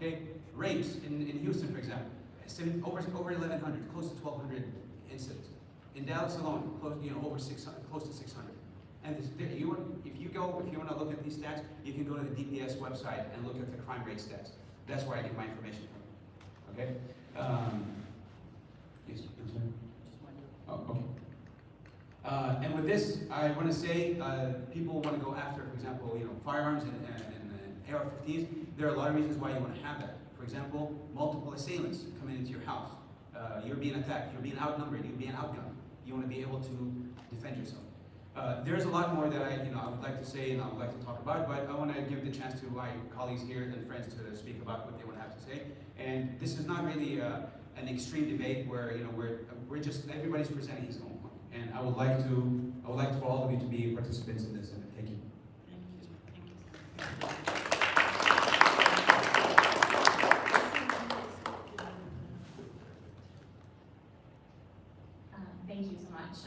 Okay, rapes in Houston, for example, over 1,100, close to 1,200 incidents. In Dallas alone, close to 600. And if you want to look at these stats, you can go to the DPS website and look at the crime rate stats. That's where I get my information from. Okay. Yes, I'm sorry. Oh, okay. And with this, I want to say people want to go after, for example, firearms and AR-15s. There are a lot of reasons why you want to have that. For example, multiple assailants coming into your house. You're being attacked. You're being outnumbered. You're being outgunned. You want to be able to defend yourself. There's a lot more that I would like to say and I would like to talk about, but I want to give the chance to my colleagues here and friends to speak about what they want to have to say. And this is not really an extreme debate where we're just everybody's presenting his own point. And I would like for all of you to be participants in this. And thank you. Thank you so much.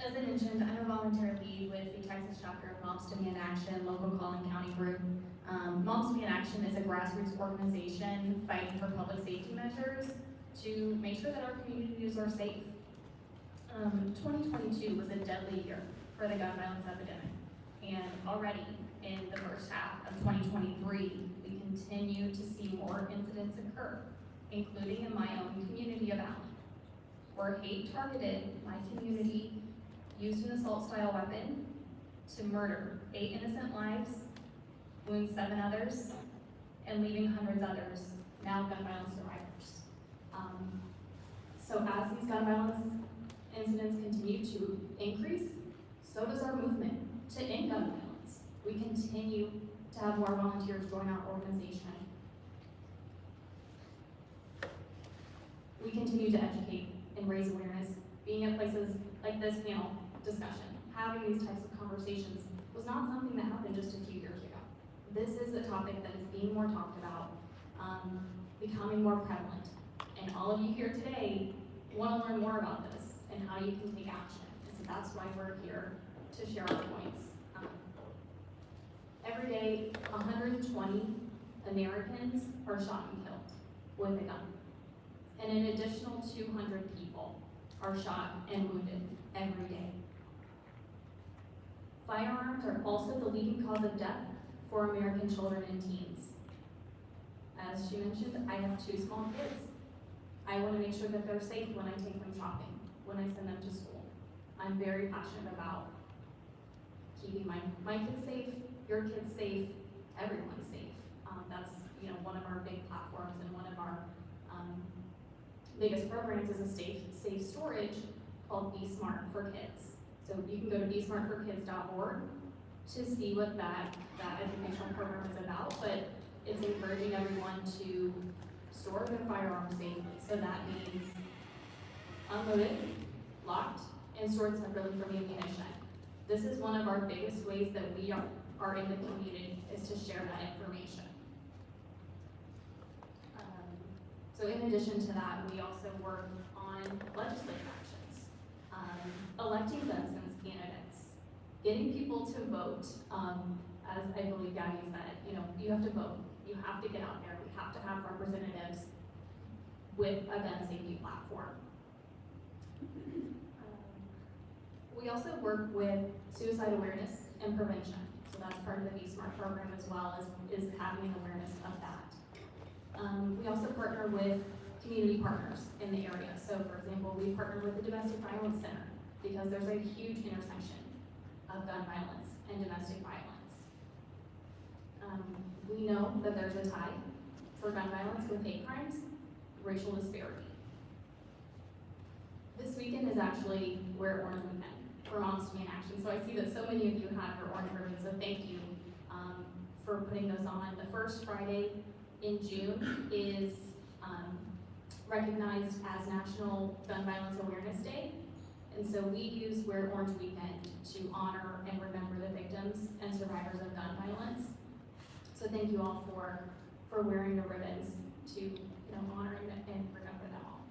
As I mentioned, I'm a volunteer lead with the Texas chapter of Moms to Me in Action, local Collin County group. Moms to Me in Action is a grassroots organization fighting for public safety measures to make sure that our communities are safe. 2022 was a deadly year for the gun violence epidemic, and already in the first half of 2023, we continue to see more incidents occur, including in my own community of Allen, where hate targeted my community, used an assault-style weapon to murder 8 innocent lives, wound 7 others, and leaving hundreds others, now gun violence survivors. So as these gun violence incidents continue to increase, so does our movement to end gun violence. We continue to have more volunteers join our organization. We continue to educate and raise awareness. Being at places like this panel discussion, having these types of conversations was not something that happened just a few years ago. This is a topic that is being more talked about, becoming more prevalent. And all of you here today want to learn more about this and how you can take action. And so that's why we're here to share our points. Every day, 120 Americans are shot and killed with a gun. And an additional 200 people are shot and wounded every day. Firearms are also the leading cause of death for American children and teens. As she mentioned, I have 2 small kids. I want to make sure that they're safe when I take them shopping, when I send them to school. I'm very passionate about keeping my kids safe, your kids safe, everyone safe. That's one of our big platforms, and one of our biggest programs is a safe storage called Be Smart for Kids. So you can go to besmartforkids.org to see what that educational program is about, but it's encouraging everyone to store their firearms safely. So that means unloaded, locked, and stored separately from ammunition. This is one of our biggest ways that we are in the community, is to share that information. So in addition to that, we also work on legislative actions, electing gun sense candidates, getting people to vote. As I believe Gabby said, you have to vote. You have to get out there. We have to have representatives with a gun safety platform. We also work with suicide awareness and prevention. So that's part of the Be Smart program, as well as is having awareness of that. We also partner with community partners in the area. So for example, we partner with the Domestic Violence Center because there's a huge intersection of gun violence and domestic violence. We know that there's a tie for gun violence with hate crimes, racial disparity. This weekend is actually Wear Orange Weekend for Moms to Me in Action. So I see that so many of you have your orange ribbons, so thank you for putting those on. The first Friday in June is recognized as National Gun Violence Awareness Day. And so we use Wear Orange Weekend to honor and remember the victims and survivors of gun violence. So thank you all for wearing the ribbons to honor and remember them all.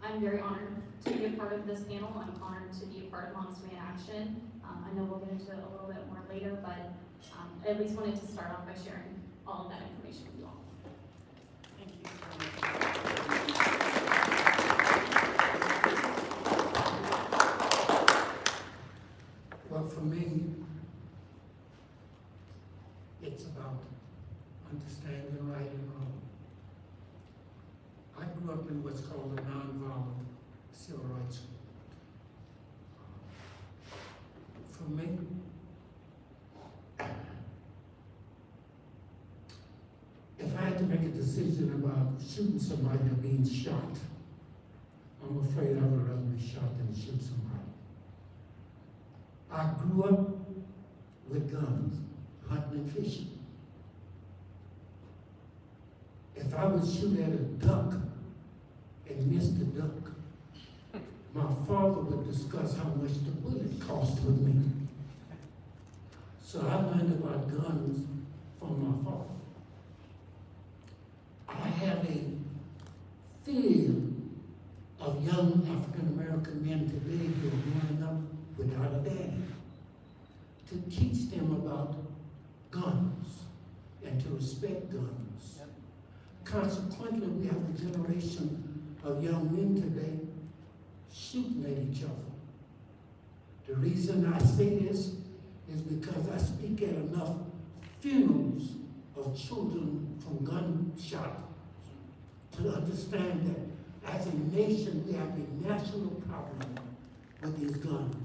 I'm very honored to be a part of this panel. I'm honored to be a part of Moms to Me in Action. I know we'll get into it a little bit more later, but I at least wanted to start off by sharing all of that information with you all. Thank you so much. Well, for me, it's about understanding right and wrong. I grew up in what's called a nonviolent civil rights movement. For me, if I had to make a decision about shooting somebody or being shot, I'm afraid I would rather be shot than shoot somebody. I grew up with guns, hunting and fishing. If I would shoot at a duck and miss the duck, my father would discuss how much the bullet cost with me. So I learned about guns from my father. I have a fear of young African American men today who are growing up without a daddy, to teach them about guns and to respect guns. Yep. Consequently, we have a generation of young men today shooting at each other. The reason I say this is because I speak at enough funerals of children from gunshot to understand that as a nation we have a national problem with these guns.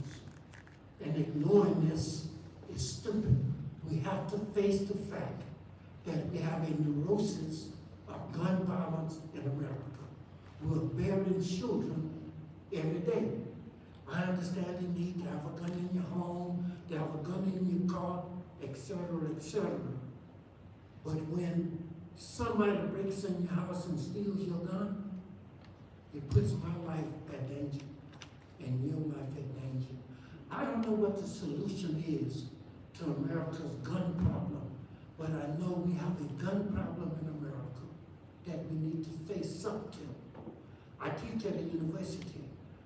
And ignoring this is stupid. We have to face the fact that we have a neurosis of gun violence in America. We're burying children every day. I understand the need to have a gun in your home, to have a gun in your car, etc., etc. But when somebody breaks in your house and steals your gun, it puts my life at danger and your life at danger. I don't know what the solution is to America's gun problem, but I know we have a gun problem in America that we need to face up to. I teach at a university.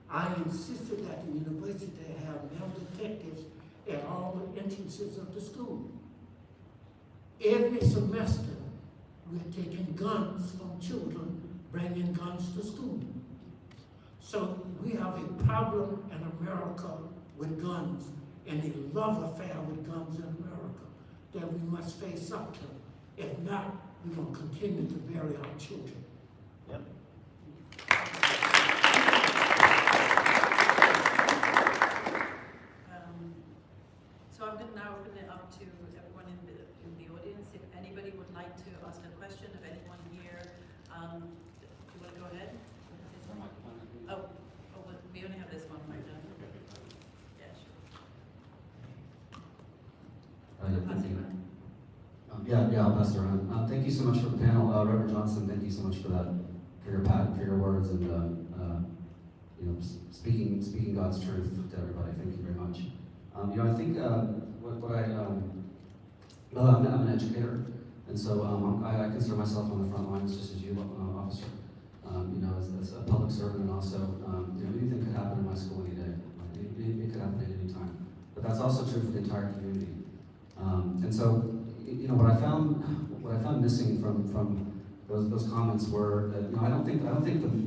I insisted that the university have male detectives at all the entrances of the school. Every semester, we're taking guns from children, bringing guns to school. So we have a problem in America with guns and a love affair with guns in America that we must face up to. If not, we're going to continue to bury our children. Yep. So I'm going to now open it up to everyone in the audience. If anybody would like to ask a question of anyone here, do you want to go ahead? Oh, well, we only have this one right now. Yeah, sure. Pass it around. Yeah, I'll pass it around. Thank you so much for the panel, Reverend Johnson. Thank you so much for that, for your words and speaking God's truth to everybody. Thank you very much. I think I'm an educator, and so I consider myself on the front lines, just as you, officer. As a public servant, and also, anything could happen in my school any day. It could happen at any time. But that's also true for the entire community. And so, what I found missing from those comments were that I don't think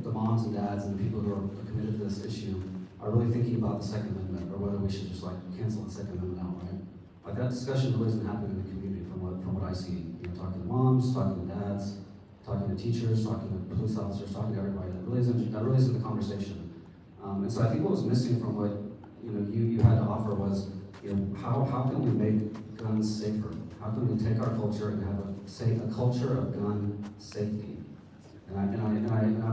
the moms and dads and the people who are committed to this issue are really thinking about the Second Amendment or whether we should just cancel the Second Amendment outright. Like that discussion really isn't happening in the community from what I see. Talking to moms, talking to dads, talking to teachers, talking to police officers, talking to everybody. That really isn't the conversation. And so I think what was missing from what you had to offer was how can we make guns safer? How can we take our culture and have a culture of gun safety? And I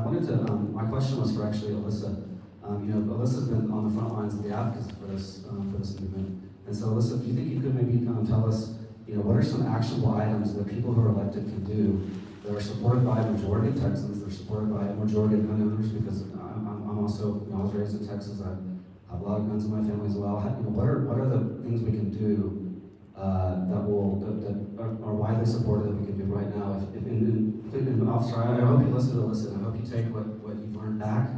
wanted to. My question was for actually Alyssa. Alyssa's been on the front lines of the advocacy for this movement. And so, Alyssa, do you think you could maybe tell us, what are some actionable items that people who are elected can do that are supported by a majority of Texans, they're supported by a majority of gun owners? Because I'm also, I was raised in Texas. I have a lot of guns in my family as well. What are the things we can do that are widely supported that we can do right now? Officer, I hope you listen to Alyssa, and I hope you take what you've learned back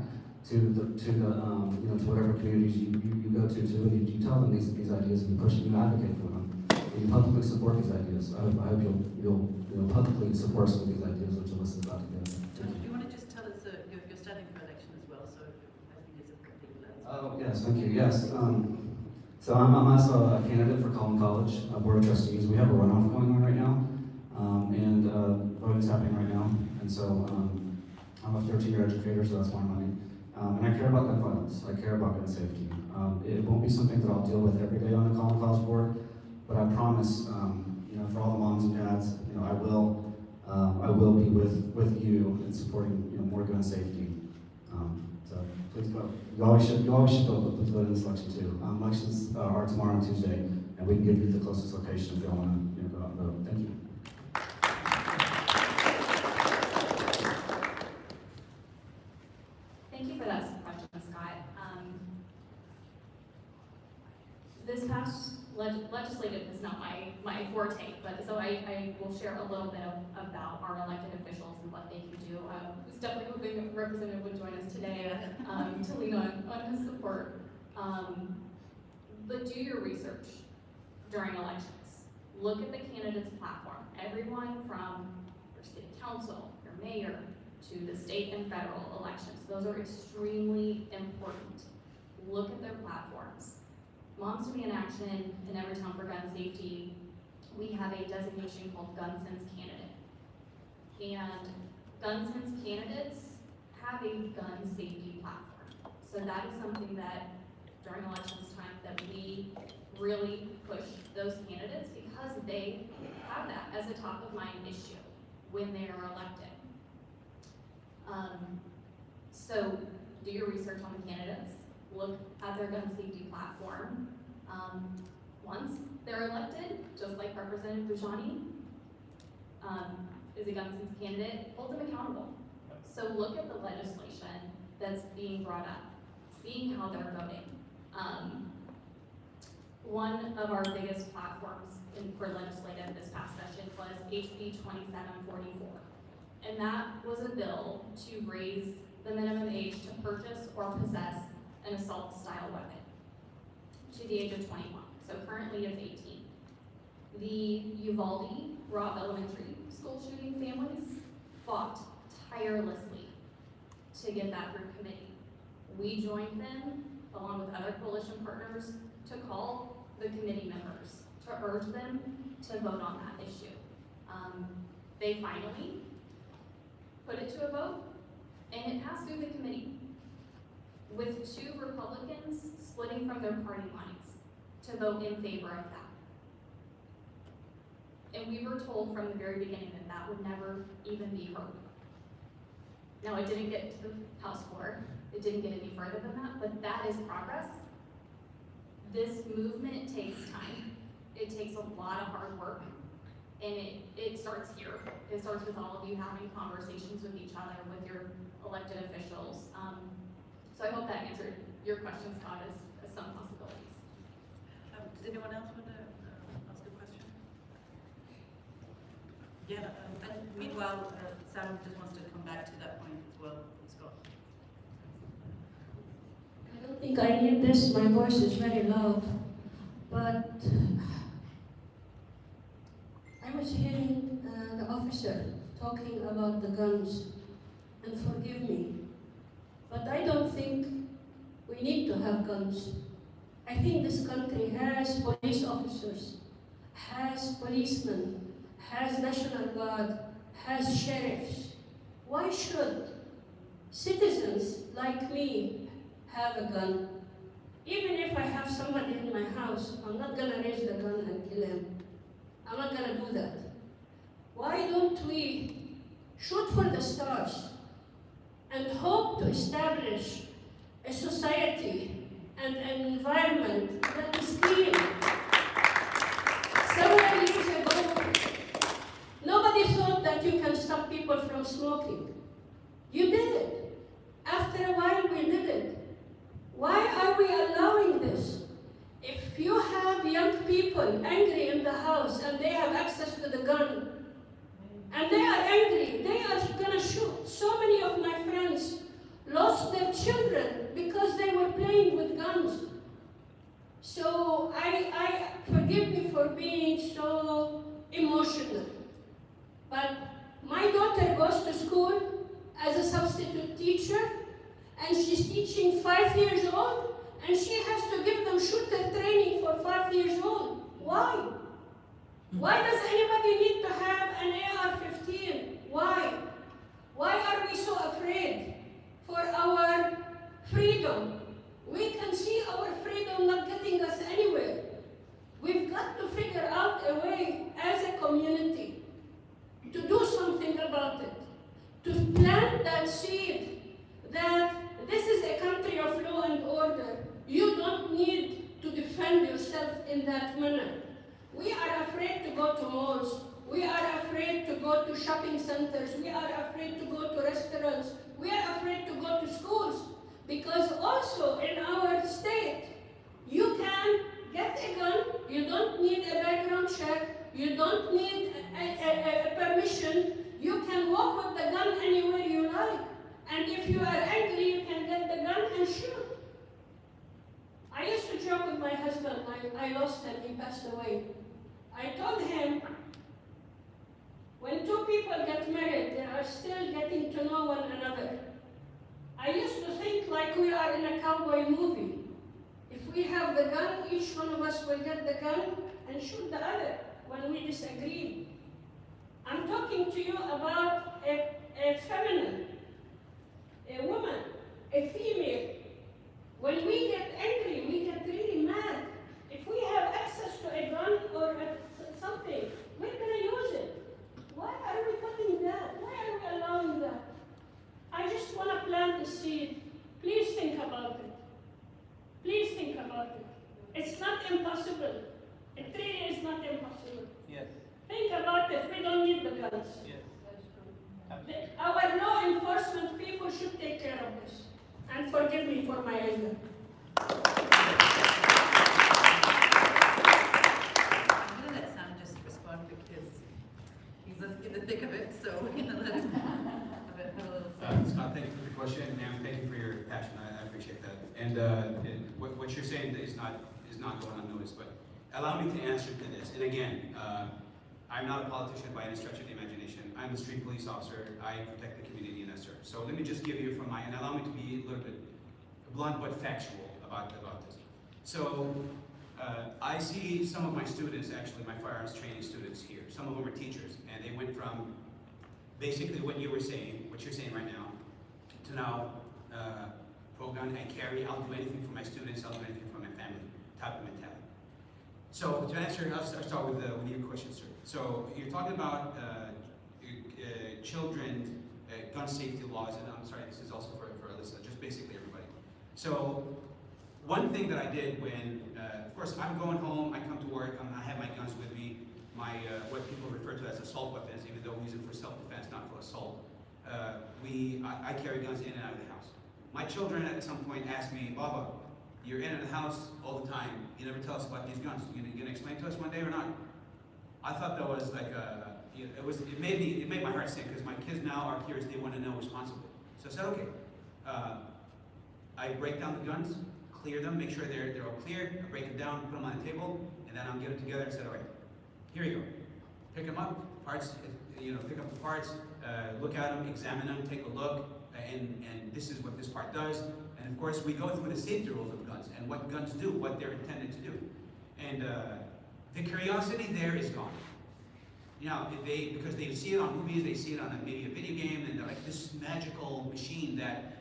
to whatever communities you go to, and you tell them these ideas and you push them, you advocate for them. and publicly support these ideas. I hope you'll publicly support some of these ideas which Alyssa's about to give. Do you want to just tell us you're standing for election as well, so I think it's a complete lens. Oh, yes, thank you, yes. So I'm also a candidate for Collin College Board of Trustees. We have a runoff going on right now, and voting's happening right now. And so I'm a 13-year educator, so that's my money. And I care about gun violence. I care about gun safety. It won't be something that I'll deal with every day on the Collin College Board, but I promise, for all the moms and dads, I will be with you in supporting more gun safety. So please vote. You always should vote, but please vote in this election too. Elections are tomorrow and Tuesday, and we can give you the closest location if you want to go out and vote. Thank you. Thank you for that question, Scott. This past legislative is not my forte, but so I will share a little bit about our elected officials and what they can do. I was definitely hoping a representative would join us today to lean on his support. But do your research during elections. Look at the candidate's platform. Everyone from your city council, your mayor, to the state and federal elections. Those are extremely important. Look at their platforms. Moms to Be in Action and Everytown for Gun Safety, we have a designation called Gun Sense Candidate. And Gun Sense candidates have a gun safety platform. So that is something that during elections time that we really push those candidates because they have that as a top of mind issue when they are elected. So do your research on the candidates, look at their gun safety platform. Once they're elected, just like Representative Bujani is a gun sense candidate, hold them accountable. So look at the legislation that's being brought up, seeing how they're voting. One of our biggest platforms for legislative this past session was HB 2744. And that was a bill to raise the minimum age to purchase or possess an assault-style weapon to the age of 21. So currently it's 18. The Uvalde Robb Elementary School shooting families fought tirelessly to get that through committee. We joined them, along with other coalition partners, to call the committee members to urge them to vote on that issue. They finally put it to a vote, and it passed through the committee with 2 Republicans splitting from their party lines to vote in favor of that. And we were told from the very beginning that that would never even be heard. Now, it didn't get to the House floor, it didn't get any further than that, but that is progress. This movement takes time, it takes a lot of hard work, and it starts here. It starts with all of you having conversations with each other, with your elected officials. So I hope that answered your question, Scott, as some possibilities. Does anyone else want to ask a question? Yeah, and meanwhile, Sam just wants to come back to that point as well, Scott. I don't think I need this, my voice is very loud, but I was hearing the officer talking about the guns, and forgive me, but I don't think we need to have guns. I think this country has police officers, has policemen, has National Guard, has sheriffs. Why should citizens like me have a gun? Even if I have somebody in my house, I'm not gonna raise the gun and kill him. I'm not gonna do that. Why don't we shoot for the stars and hope to establish a society and an environment that is clean? Several years ago, nobody thought that you can stop people from smoking. You did it. After a while, we did it. Why are we allowing this? If you have young people angry in the house and they have access to the gun, and they are angry, they are gonna shoot. So many of my friends lost their children because they were playing with guns. So I forgive forgive me for being so emotional, but my daughter goes to school as a substitute teacher, and she's teaching 5 years old, and she has to give them shooter training for 5 years old. Why? Why does anybody need to have an AR-15? Why? Why are we so afraid for our freedom? We can see our freedom not getting us anywhere. We've got to figure out a way as a community to do something about it, to plant that seed that this is a country of law and order. You don't need to defend yourself in that manner. We are afraid to go to malls. We are afraid to go to shopping centers. We are afraid to go to restaurants. We are afraid to go to schools. Because also in our state, you can get a gun, you don't need a background check, you don't need a permission, you can walk with the gun anywhere you like. And if you are angry, you can get the gun and shoot. I used to joke with my husband, I lost him, he passed away. I told him, when two people get married, they are still getting to know one another. I used to think like we are in a cowboy movie. If we have the gun, each one of us will get the gun and shoot the other when we disagree. I'm talking to you about a feminine, a woman, a female. When we get angry, we get really mad. If we have access to a gun or something, we're going to use it. Why are we cutting that? Why are we allowing that? I just want to plant the seed. Please think about it. Please think about it. It's not impossible. It really is not impossible. Yes. Think about it. We don't need the guns. Yes. Our law enforcement people should take care of this. And forgive me for my anger. I'm gonna let Sam just respond because he's in the thick of it, so we're gonna let him have a little say. Scott, thank you for the question, and thank you for your passion. I appreciate that. And what you're saying is not going unnoticed, but allow me to answer to this. And again, I'm not a politician by any stretch of the imagination. I'm a street police officer. I protect the community and I serve. So let me just give you from my, and allow me to be a little bit blunt but factual about this. So I see some of my students, actually my firearms training students here. Some of them are teachers, and they went from basically what you're saying right now, to now pro-gun, I carry, I'll do anything for my students, I'll do anything for my family type of mentality. So to answer, I'll start with your question, sir. So you're talking about children, gun safety laws, and I'm sorry, this is also for Alyssa, just basically everybody. So one thing that I did when, of course, I'm going home, I come to work, I have my guns with me, my what people refer to as assault weapons, even though we use it for self-defense, not for assault. I carry guns in and out of the house. My children at some point asked me, Baba, you're in and out of the house all the time. You never tell us about these guns. You gonna explain to us one day or not? I thought that was like it made my heart sink because my kids now are curious. They want to know responsibly. So I said, okay. I break down the guns, clear them, make sure they're all clear. I break them down, put them on the table, and then I'll get them together and said, all right, here you go. Pick them up, parts. Pick up the parts, look at them, examine them, take a look, and this is what this part does. And of course, we go through the safety rules of guns and what guns do, what they're intended to do. And the curiosity there is gone. Because they see it on movies, they see it on maybe a video game, and they're like this magical machine that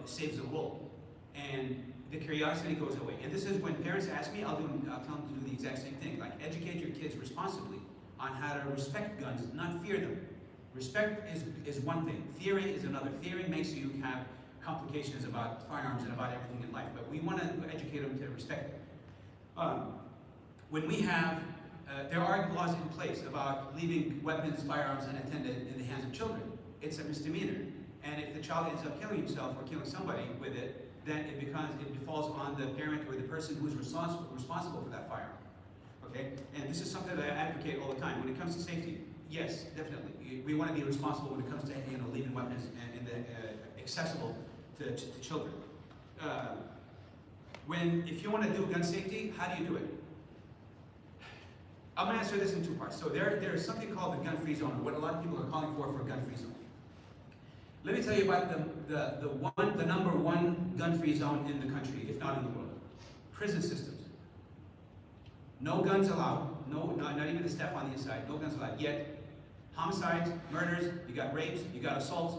saves the world. And the curiosity goes away. And this is when parents ask me, I'll tell them to do the exact same thing. Like educate your kids responsibly on how to respect guns, not fear them. Respect is one thing. Fearing is another. Fearing makes you have complications about firearms and about everything in life. But we want to educate them to respect it. When we have, there are laws in place about leaving weapons, firearms unattended in the hands of children. It's a misdemeanor. And if the child ends up killing himself or killing somebody with it, then it falls on the parent or the person who is responsible for that firearm. Okay? And this is something that I advocate all the time. When it comes to safety, yes, definitely. We want to be responsible when it comes to leaving weapons and accessible to children. If you want to do gun safety, how do you do it? I'm gonna answer this in two parts. So there is something called the gun-free zone, or what a lot of people are calling for a gun-free zone. Let me tell you about the number one gun-free zone in the country, if not in the world. Prison systems. No guns allowed. No, not even the staff on the inside. No guns allowed. Yet, homicides, murders, you got rapes, you got assaults,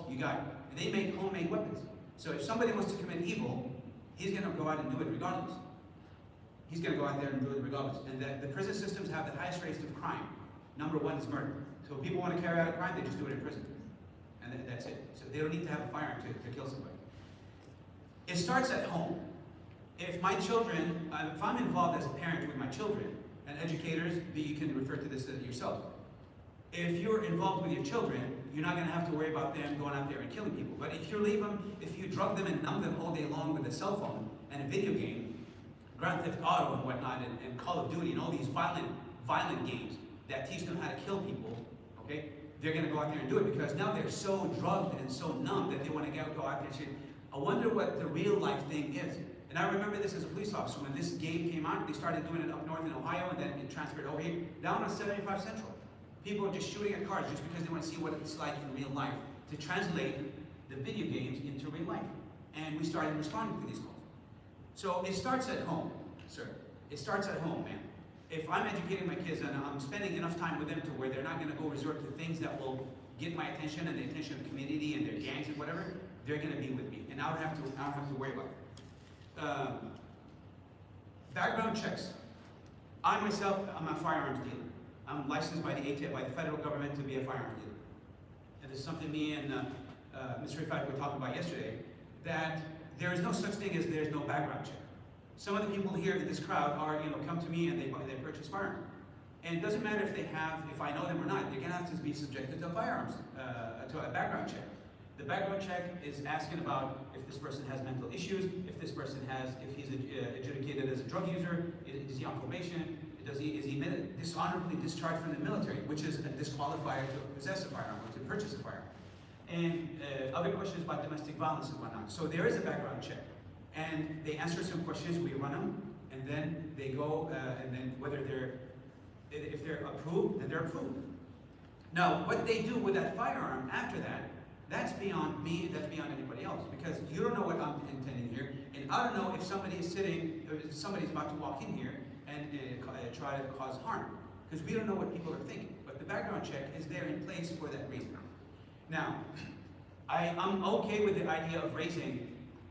they make homemade weapons. So if somebody wants to commit evil, he's gonna go out and do it regardless. He's gonna go out there and do it regardless. And the prison systems have the highest rates of crime. Number one is murder. So if people want to carry out a crime, they just do it in prison. And that's it. So they don't need to have a firearm to kill somebody. It starts at home. If my children, if I'm involved as a parent with my children, and educators, you can refer to this yourself. If you're involved with your children, you're not going to have to worry about them going out there and killing people. But if you drug them and numb them all day long with a cell phone and a video game, Grand Theft Auto and whatnot, and Call of Duty and all these violent games that teach them how to kill people, okay? They're going to go out there and do it because now they're so drugged and so numb that they want to go out there and say, I wonder what the real life thing is. And I remember this as a police officer. When this game came out, they started doing it up north in Ohio, and then it transferred over here, down on 75 Central. People are just shooting at cars just because they want to see what it's like in real life, to translate the video games into real life. And we started responding to these calls. So it starts at home, sir. It starts at home, man. If I'm educating my kids and I'm spending enough time with them to where they're not going to go resort to things that will get my attention and the attention of the community and their gangs and whatever, they're going to be with me, and I don't have to worry about it. Background checks. I myself, I'm a firearms dealer. I'm licensed by the ATF, by the federal government, to be a firearms dealer. And this is something me and Mr. Rifat were talking about yesterday, that there is no such thing as there's no background check. Some of the people here in this crowd come to me and they purchase firearms. And it doesn't matter if I know them or not, they're gonna have to be subjected to to a background check. The background check is asking about if this person has mental issues, if he's adjudicated as a drug user, is he on probation, is he dishonorably discharged from the military, which is a disqualifier to possess a firearm or to purchase a firearm. And other questions about domestic violence and whatnot. So there is a background check. And they answer some questions, we run them, and then they go, and then if they're approved, then they're approved. Now, what they do with that firearm after that, that's beyond me, that's beyond anybody else, because you don't know what I'm intending here, and I don't know if somebody's about to walk in here and try to cause harm, because we don't know what people are thinking. But the background check is there in place for that reason. Now, I'm okay with the idea of raising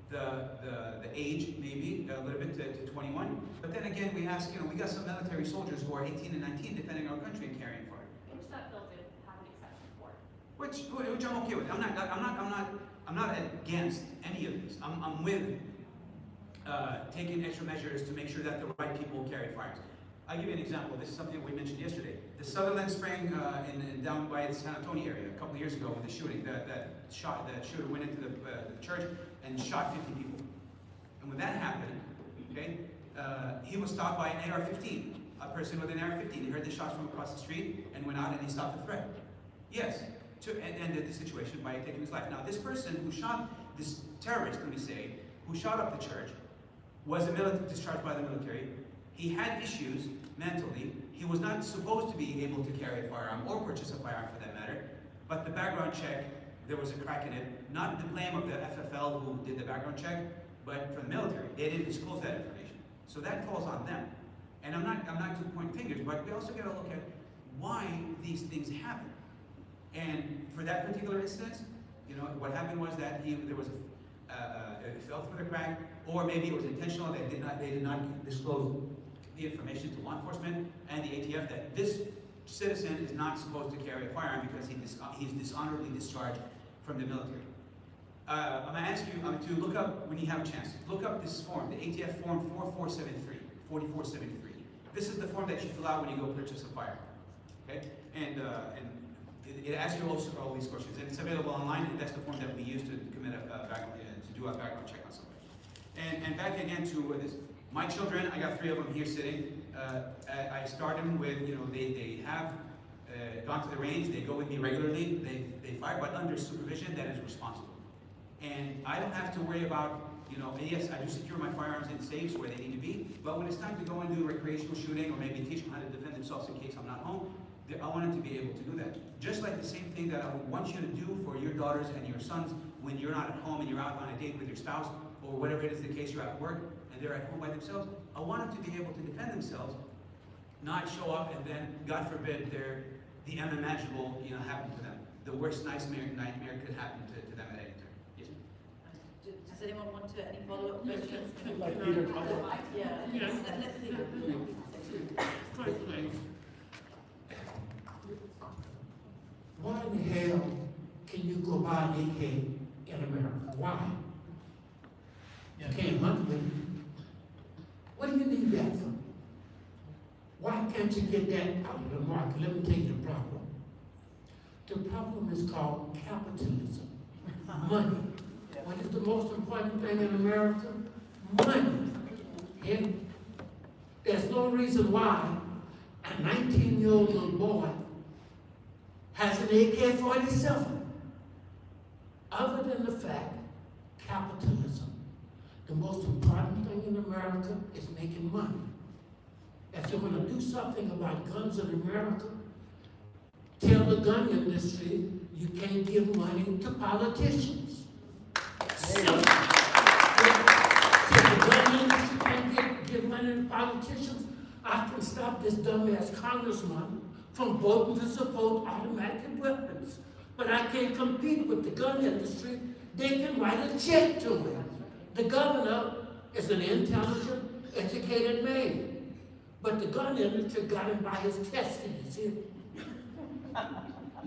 the age, maybe, a little bit to 21, but then again, we ask, we got some military soldiers who are 18 and 19 defending our country and carrying fire. Which that bill did have an exception for. Which I'm okay with. I'm not against any of this. I'm with taking extra measures to make sure that the right people carry firearms. I'll give you an example. This is something we mentioned yesterday. The Sutherland Spring down by the San Antonio area a couple of years ago with the shooting, that shooter went into the church and shot 50 people. And when that happened, okay, he was stopped by an AR-15. A person with an AR-15. He heard the shots from across the street and went out and he stopped the threat. Yes, and ended the situation by taking his life. Now, this person who shot, this terrorist, let me say, who shot up the church, was discharged by the military. He had issues mentally. He was not supposed to be able to carry a firearm or purchase a firearm for that matter. But the background check, there was a crack in it. Not the blame of the FFL who did the background check, but for the military. They didn't disclose that information. So that falls on them. And I'm not to point fingers, but we also got to look at why these things happen. And for that particular instance, what happened was that it fell through the crack, or maybe it was intentional. They did not disclose the information to law enforcement and the ATF that this citizen is not supposed to carry a firearm because he's dishonorably discharged from the military. I'm going to ask you to look up, when you have a chance, look up this form, the ATF form 4473. This is the form that you fill out when you go purchase a firearm. Okay? And it asks you also all these questions, and it's available online, and that's the form that we use to commit to do a background check on somebody. And back again to this. My children, I got 3 of them here sitting. I start them with, they have gone to the range. They go with me regularly. They fire, but under supervision that is responsible. And I don't have to worry about, you know, and yes, I do secure my firearms in safes where they need to be, but when it's time to go and do recreational shooting, or maybe teach them how to defend themselves in case I'm not home, I want them to be able to do that. Just like the same thing that I want you to do for your daughters and your sons when you're not at home and you're out on a date with your spouse, or whatever it is the case, you're at work and they're at home by themselves. I want them to be able to defend themselves, not show up and then, God forbid, the unimaginable, you know, happen to them. The worst nightmare could happen to them at any time. Yes, ma'am. Does anyone want to, any follow-up questions? Like Peter Cole. Yeah. Yes. Let Peter. First place, why in the hell can you go buy an AK in America? Why? You can't hunt with it. What do you need that for? Why can't you get that out of the market? Let me tell you the problem. The problem is called capitalism. Money. What is the most important thing in America? Money. Yeah? There's no reason why a 19-year-old little boy has an AK-47, other than the fact, capitalism. The most important thing in America is making money. If you want to do something about guns in America, tell the gun industry you can't give money to politicians. Simple. If the gun industry can't give money to politicians, I can stop this dumbass congressman from voting to support automatic weapons. But I can't compete with the gun industry. They can write a check to him. The governor is an intelligent, educated man. But the gun industry got him by his testes.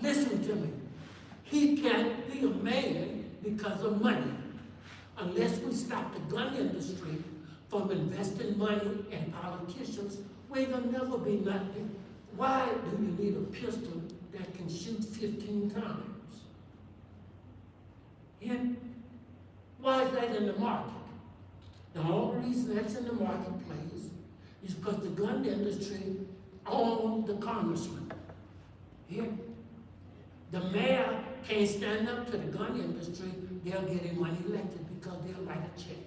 Listen to me. He can't be a man because of money. Unless we stop the gun industry from investing money in politicians, we will never be nothing. Why do you need a pistol that can shoot 15 times? Yeah. Why is that in the market? The only reason that's in the marketplace is because the gun industry owns the congressman. Yeah. The mayor can't stand up to the gun industry, they'll get him money elected because they'll write a check.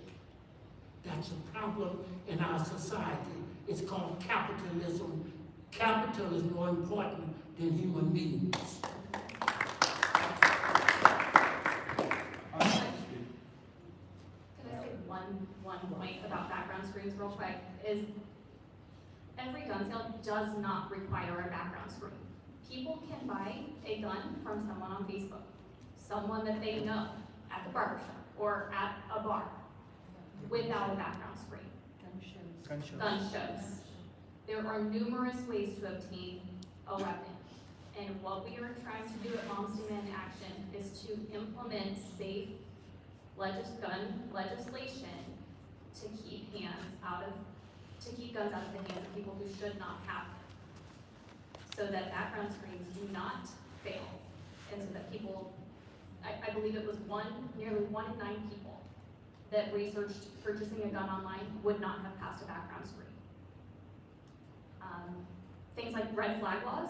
That's a problem in our society. It's called capitalism. Capital is more important than human beings. Can I say one point about background screens real quick? Is every gun sale does not require a background screen. People can buy a gun from someone on Facebook, someone that they know at the barbershop or at a bar without a background screen. Gun shows. There are numerous ways to obtain a weapon. And what we are trying to do at Moms Demand Action is to implement safe gun legislation to keep guns out of the hands of people who should not have them. So that background screens do not fail. And so that people, I believe it was nearly 1 in 9 people that researched purchasing a gun online would not have passed a background screen. Things like red flag laws,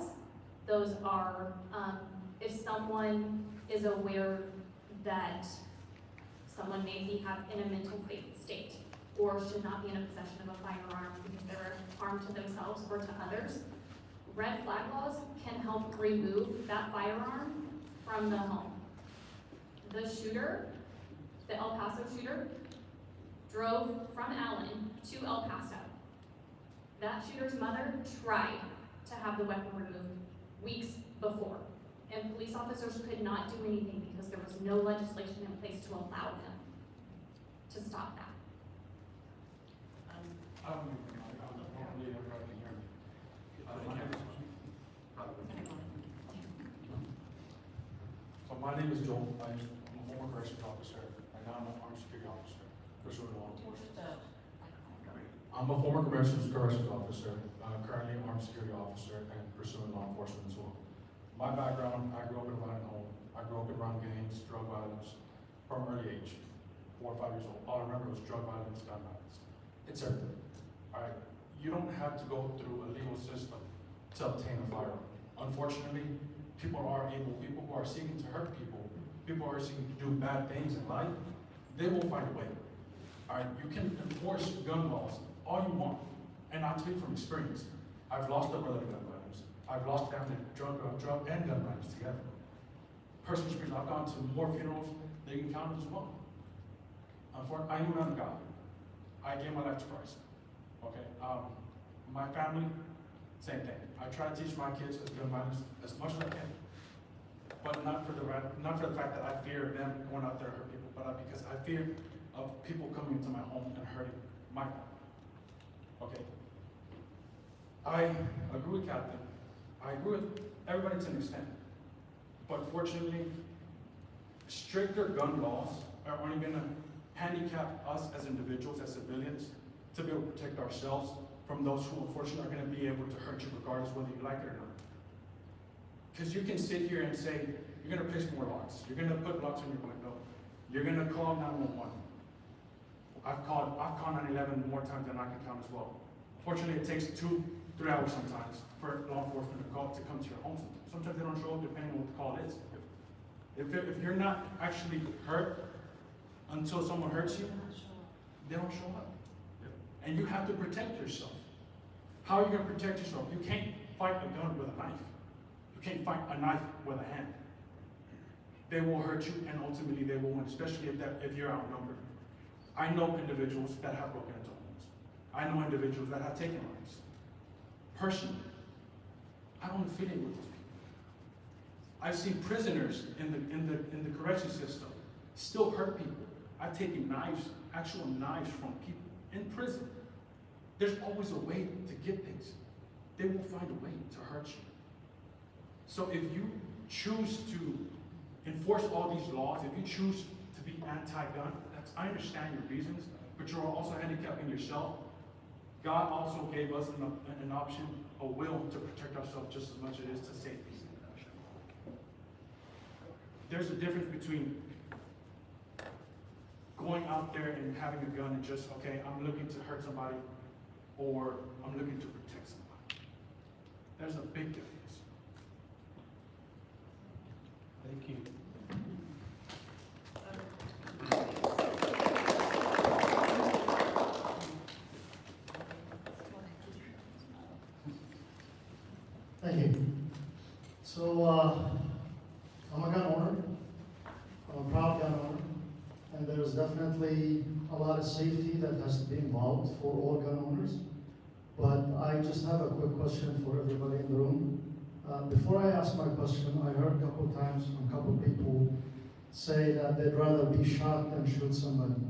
those are, if someone is aware that someone may be in a mental state or should not be in a possession of a firearm because they're harm to themselves or to others, red flag laws can help remove that firearm from the home. The shooter, the El Paso shooter, drove from Allen to El Paso. That shooter's mother tried to have the weapon removed weeks before, and police officers could not do anything because there was no legislation in place to allow them to stop that. So my name is Joel. I'm a former corrections officer, and now I'm an armed security officer, pursuing law enforcement. I'm a former corrections officer, currently an armed security officer, and pursuing law enforcement as well. My background, I grew up in a violent home. I grew up around gangs, drug violence, from early age, 4 or 5 years old. All I remember was drug violence, gun violence. It's everything. All right, you don't have to go through a legal system to obtain a firearm. Unfortunately, people who are seeking to hurt people, people who are seeking to do bad things in life, they will find a way. All right, you can enforce gun laws all you want, and I'll tell you from experience. I've lost a brother to gun violence. I've lost family to drug and gun violence together. Personal experience, I've gone to more funerals than you can count as well. Unfortunately, I am a man of God. I gave my life to Christ. Okay, my family, same thing. I try to teach my kids gun violence as much as I can, but not for the fact that I fear them going out there to hurt people, but because I fear of people coming into my home and hurting my family. Okay. I agree with Captain. I agree with everybody to an extent. But fortunately, stricter gun laws are only going to handicap us as individuals, as civilians, to be able to protect ourselves from those who unfortunately are going to be able to hurt you regardless whether you like it or not. Because you can sit here and say, you're going to place more locks. You're going to put locks on your window. You're going to call 911. I've called 911 more times than I can count as well. Fortunately, it takes 2-3 hours sometimes for law enforcement to come to your home. Sometimes they don't show up depending on what the call is. If you're not actually hurt until someone hurts you, they don't show up. And you have to protect yourself. How are you going to protect yourself? You can't fight a gun with a knife. You can't fight a knife with a hand. They will hurt you, and ultimately they will win, especially if you're outnumbered. I know individuals that have broken into homes. I know individuals that have taken lives. Personally, I don't affiliate with those people. I've seen prisoners in the correction system still hurt people. I've taken knives, actual knives from people in prison. There's always a way to get things. They will find a way to hurt you. So if you choose to enforce all these laws, if you choose to be anti-gun, I understand your reasons, but you're also handicapping yourself. God also gave us an option, a will to protect ourselves just as much as it is to save people. There's a difference between going out there and having a gun and just, okay, I'm looking to hurt somebody, or I'm looking to protect somebody. There's a big difference. Thank you. Thank you. So, I'm a gun owner. I'm a proud gun owner. And there's definitely a lot of safety that has to be involved for all gun owners. But I just have a quick question for everybody in the room. Before I ask my question, I heard a couple of times from a couple of people say that they'd rather be shot than shoot somebody.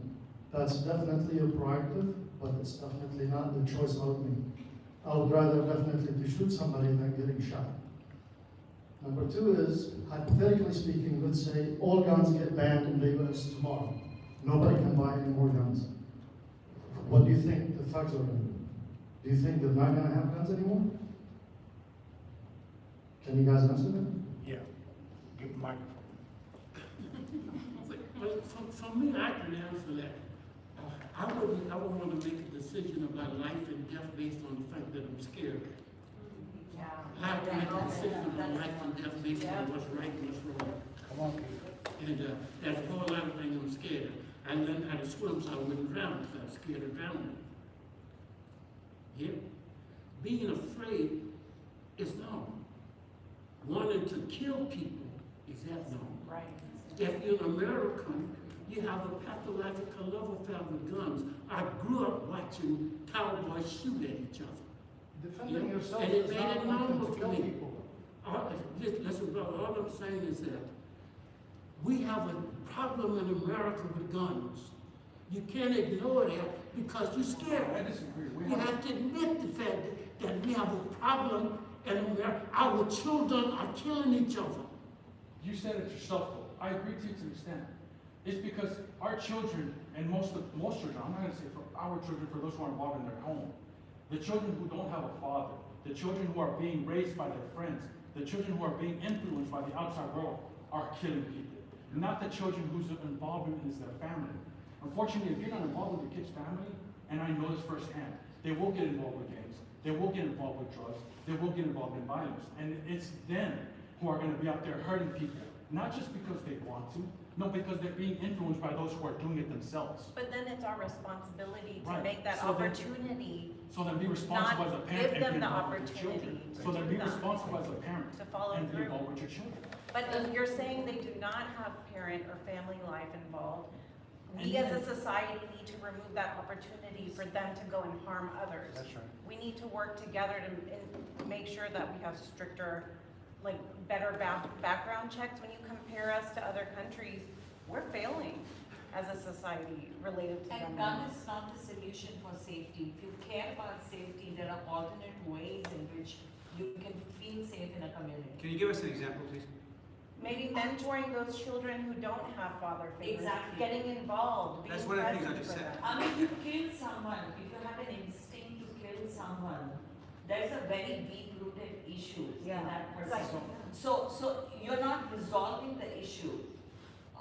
That's definitely a prerogative, but it's definitely not the choice of me. I would rather definitely to shoot somebody than getting shot. Number two is, hypothetically speaking, let's say all guns get banned in the US tomorrow. Nobody can buy any more guns. What do you think the thugs are going to do? Do you think they're not going to have guns anymore? Can you guys answer that? Yeah. Give the microphone. Well, for me, I can answer that. I wouldn't want to make a decision about life and death based on the fact that I'm scared. I have to make a decision about life and death based on what's right and what's wrong. Come on, Peter. And there's a whole lot of things I'm scared of. I learned how to swim so I wouldn't drown because I'm scared of drowning. Yeah? Being afraid is normal. Wanting to kill people is abnormal. Right. If you're an American, you have a pathological love affair with guns. I grew up watching cowboys shoot at each other. Defending yourself And it is made not it wanting normal to for kill me. people. Listen, brother, all I'm saying is that we have a problem in America with guns. You can't ignore that because you're scared. I disagree. You have to admit the fact that we have a problem in America. Our children are killing each other. You said it yourself, though. I agree to you to an extent. It's because our children, and most children, I'm not going to say for our children, for those who are involved in their home, the children who don't have a father, the children who are being raised by their friends, the children who are being influenced by the outside world are killing people. Not the children whose involvement is their family. Unfortunately, if you're not involved with your kid's family, and I know this firsthand, they will get involved with gangs, they will get involved with drugs, they will get involved in violence. And it's then who are gonna be out there hurting people, not just because they want to, no, because they're being influenced by those who are doing it themselves. But then it's our responsibility to Right. make that So then- opportunity, So then be responsible as a not parent give and them be the involved with your children. opportunity So to then do be that, responsible as a parent to follow and be through. involved with your children. But if you're saying they do not have parent or family life involved, we And as a then- society need to remove that opportunity for them to go and harm others. That's right. We need to work together to make sure that we have stricter, like, better background checks. When you compare us to other countries, we're failing as a society related to And gun. gun is not the solution for safety. If you care about safety, there are alternate ways in which you can feel safe in a community. Can you give us an example, please? Maybe mentoring those children who don't have father figures. Exactly. Getting involved, being That's one of the things I present just for said. them. I mean, you kill someone, if you have an instinct to kill someone, there's a very deep-rooted issue Yeah. in that person. Exactly. So you're not resolving the issue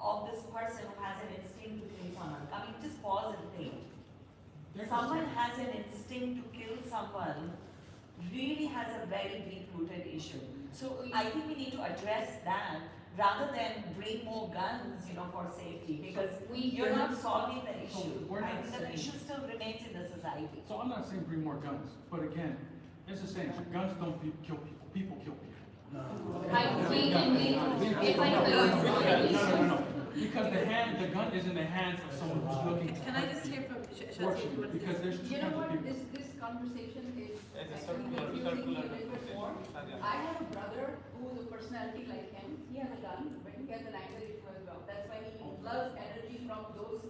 of this person who has an instinct to kill someone. I mean, just pause and think. There's a- Someone has an instinct to kill someone really has a very deep-rooted issue. So I think we need to address that rather than bring more guns, for safety, because you're not solving the issue. we're I not think the saying- issue still remains in the society. So I'm not saying bring more guns, but again, it's the same, guns don't kill people, people kill people. If I could. No. Because the gun is in the hands of someone who's looking. Can I just hear from Shazia? Fortunately, because there's two You know kinds of what, people. this conversation is It's a actually circular confusing me a little bit more. conversation. I have a brother who is a personality like him, he has a gun, but he has an anger issue as well. That's why he loves energy from those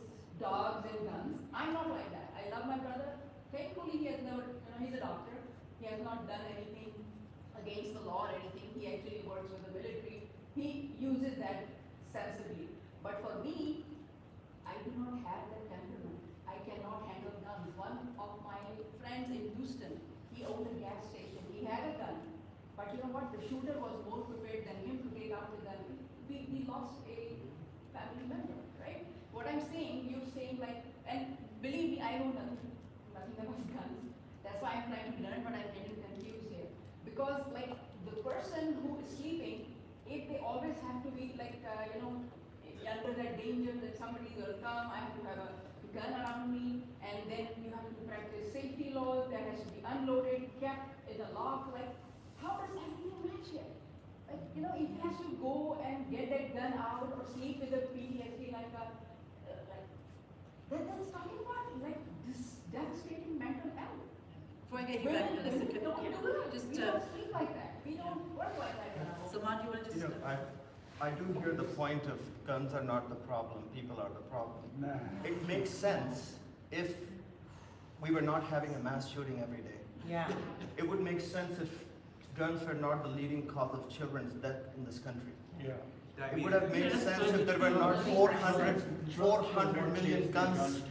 dogs and guns. I'm not like that. I love my brother. Thankfully, he has never, he's a doctor. He has not done anything against the law or anything. He actually works with the military. He uses that sensibly. But for me, I do not have that temperament. I cannot handle guns. One of my friends in Houston, he owned a gas station. He had a gun. But you know what? The shooter was more prepared than him to take out the gun. We lost a family member, right? What I'm saying, you're saying like, and believe me, I know nothing about guns. That's why I'm trying to learn, but I'm getting confused here. Because like the person who is sleeping, if they always have to be like, under that danger that somebody will come, I have to have a gun around me, and then you have to practice safety laws that has to be unloaded, kept in a lock, like, how does everything match here? Like, if he has to go and get that gun out or sleep with a PTSD that's talking about like this devastating mental health. Before I get you back, Melissa, Women don't do it. just, We don't sleep like that. We don't work like that. Samad, you want to just? I do hear the point of guns are not the problem, people are the problem. It makes sense if we were not having a mass shooting every day. Yeah. It would make sense if guns were not the leading cause of children's death in this country. Yeah. It would have made sense if there were not 400 million guns.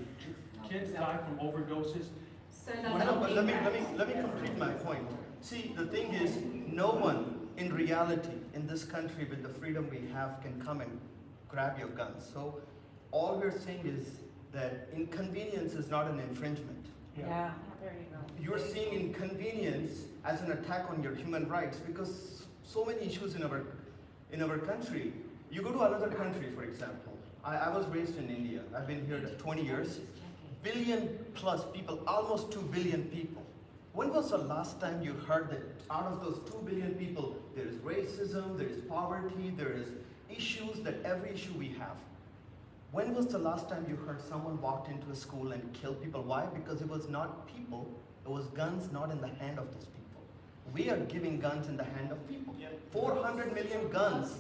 Kids die from overdoses. Sir, No, that's but let me complete my point. See, the thing is, no one in reality in this country with the freedom we have can come and grab your guns. So all we're saying is that inconvenience is not an infringement. Yeah, there you go. You're seeing inconvenience as an attack on your human rights because so many issues in our country. You go to another country, for example. I was raised in India. I've been here 20 years. Billion plus people, almost 2 billion people. When was the last time you heard that out of those 2 billion people, there is racism, there is poverty, there is issues, that every issue we have? When was the last time you heard someone walked into a school and killed people? Why? Because it was not people, it was guns not in the hand of those people. We are giving guns in the hand of people. 400 million guns.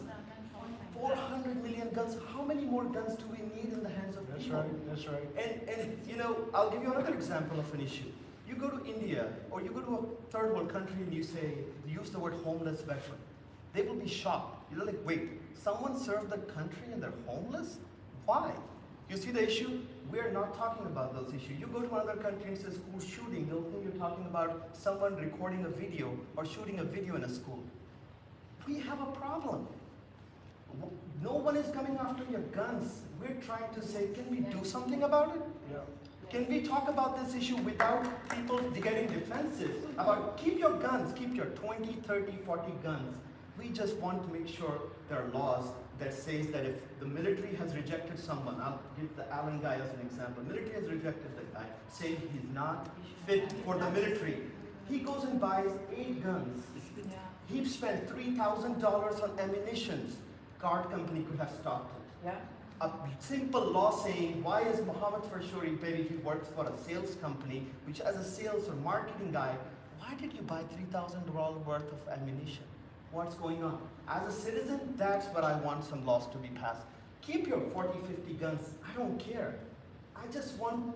400 million guns. How many more guns do we need in the hands of people? That's right. And I'll give you another example of an issue. You go to India or you go to a third world country and you use the word homeless veteran. They will be shocked. You're like, wait, someone served the country and they're homeless? Why? You see the issue? We're not talking about those issues. You go to another country and say school shooting, they'll think you're talking about someone recording a video or shooting a video in a school. We have a problem. No one is coming after your guns. We're trying to say, can we do something about it? Yeah. Can we talk about this issue without people getting defensive? About keep your guns, keep your 20, 30, 40 guns. We just want to make sure there are laws that says that if the military has rejected someone, I'll give the Allen guy as an example. Military has rejected the guy, saying he's not fit for the military. He goes and buys 8 guns. He spent $3,000 on ammunition. Card company could have stopped it. Yeah. A simple law saying, why is Muhammad Farshuri, maybe he works for a sales company, which as a sales or marketing guy, why did you buy $3,000 worth of ammunition? What's going on? As a citizen, that's what I want some laws to be passed. Keep your 40, 50 guns, I don't care. I just want,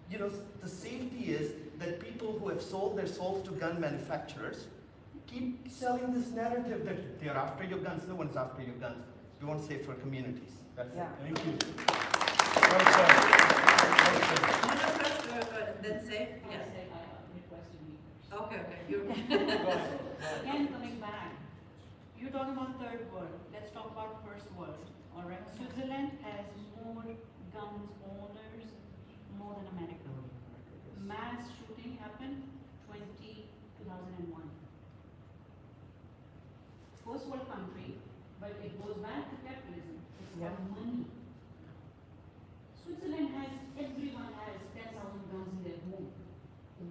the safety is that people who have sold their souls to gun manufacturers keep selling this narrative that they're after your guns. No one's after your guns. We want safer communities. That's Yeah. it. Thank you. Then say, yes. Okay, you're. Again, coming back, you're talking about third world, let's talk about first world, all right? Switzerland has more guns owners, more than America. Mass shooting happened 2001. First world country, but it goes back to capitalism, it's about money. Switzerland everyone has 10,000 guns in their home.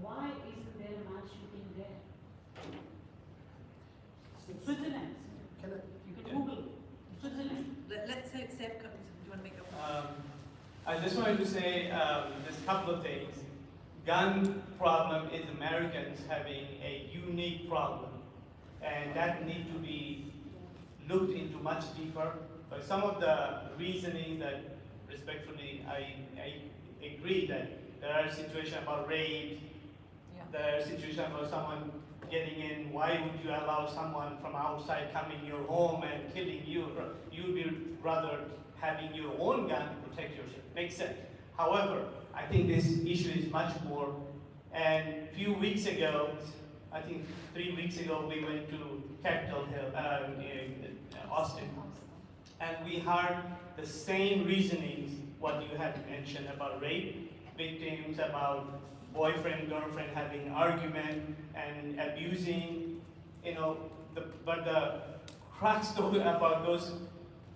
Why isn't there a mass shooting there? Switzerland. You can Google Switzerland. Let's say, do you want to make a point? I just wanted to say just a couple of things. Gun problem is Americans having a unique problem, and that need to be looked into much deeper. But some of the reasoning that, respectfully, I agree that there are situations about rape, there are situations about someone getting in. Why would you allow someone from outside coming your home and killing you? You'd be rather having your own gun to protect yourself. Makes sense. However, I think this issue is much more. And a few weeks ago, I think 3 weeks ago, we went to Capitol Hill, Austin, and we heard the same reasonings what you had mentioned about rape victims, about boyfriend, girlfriend having argument and abusing, but the crux about those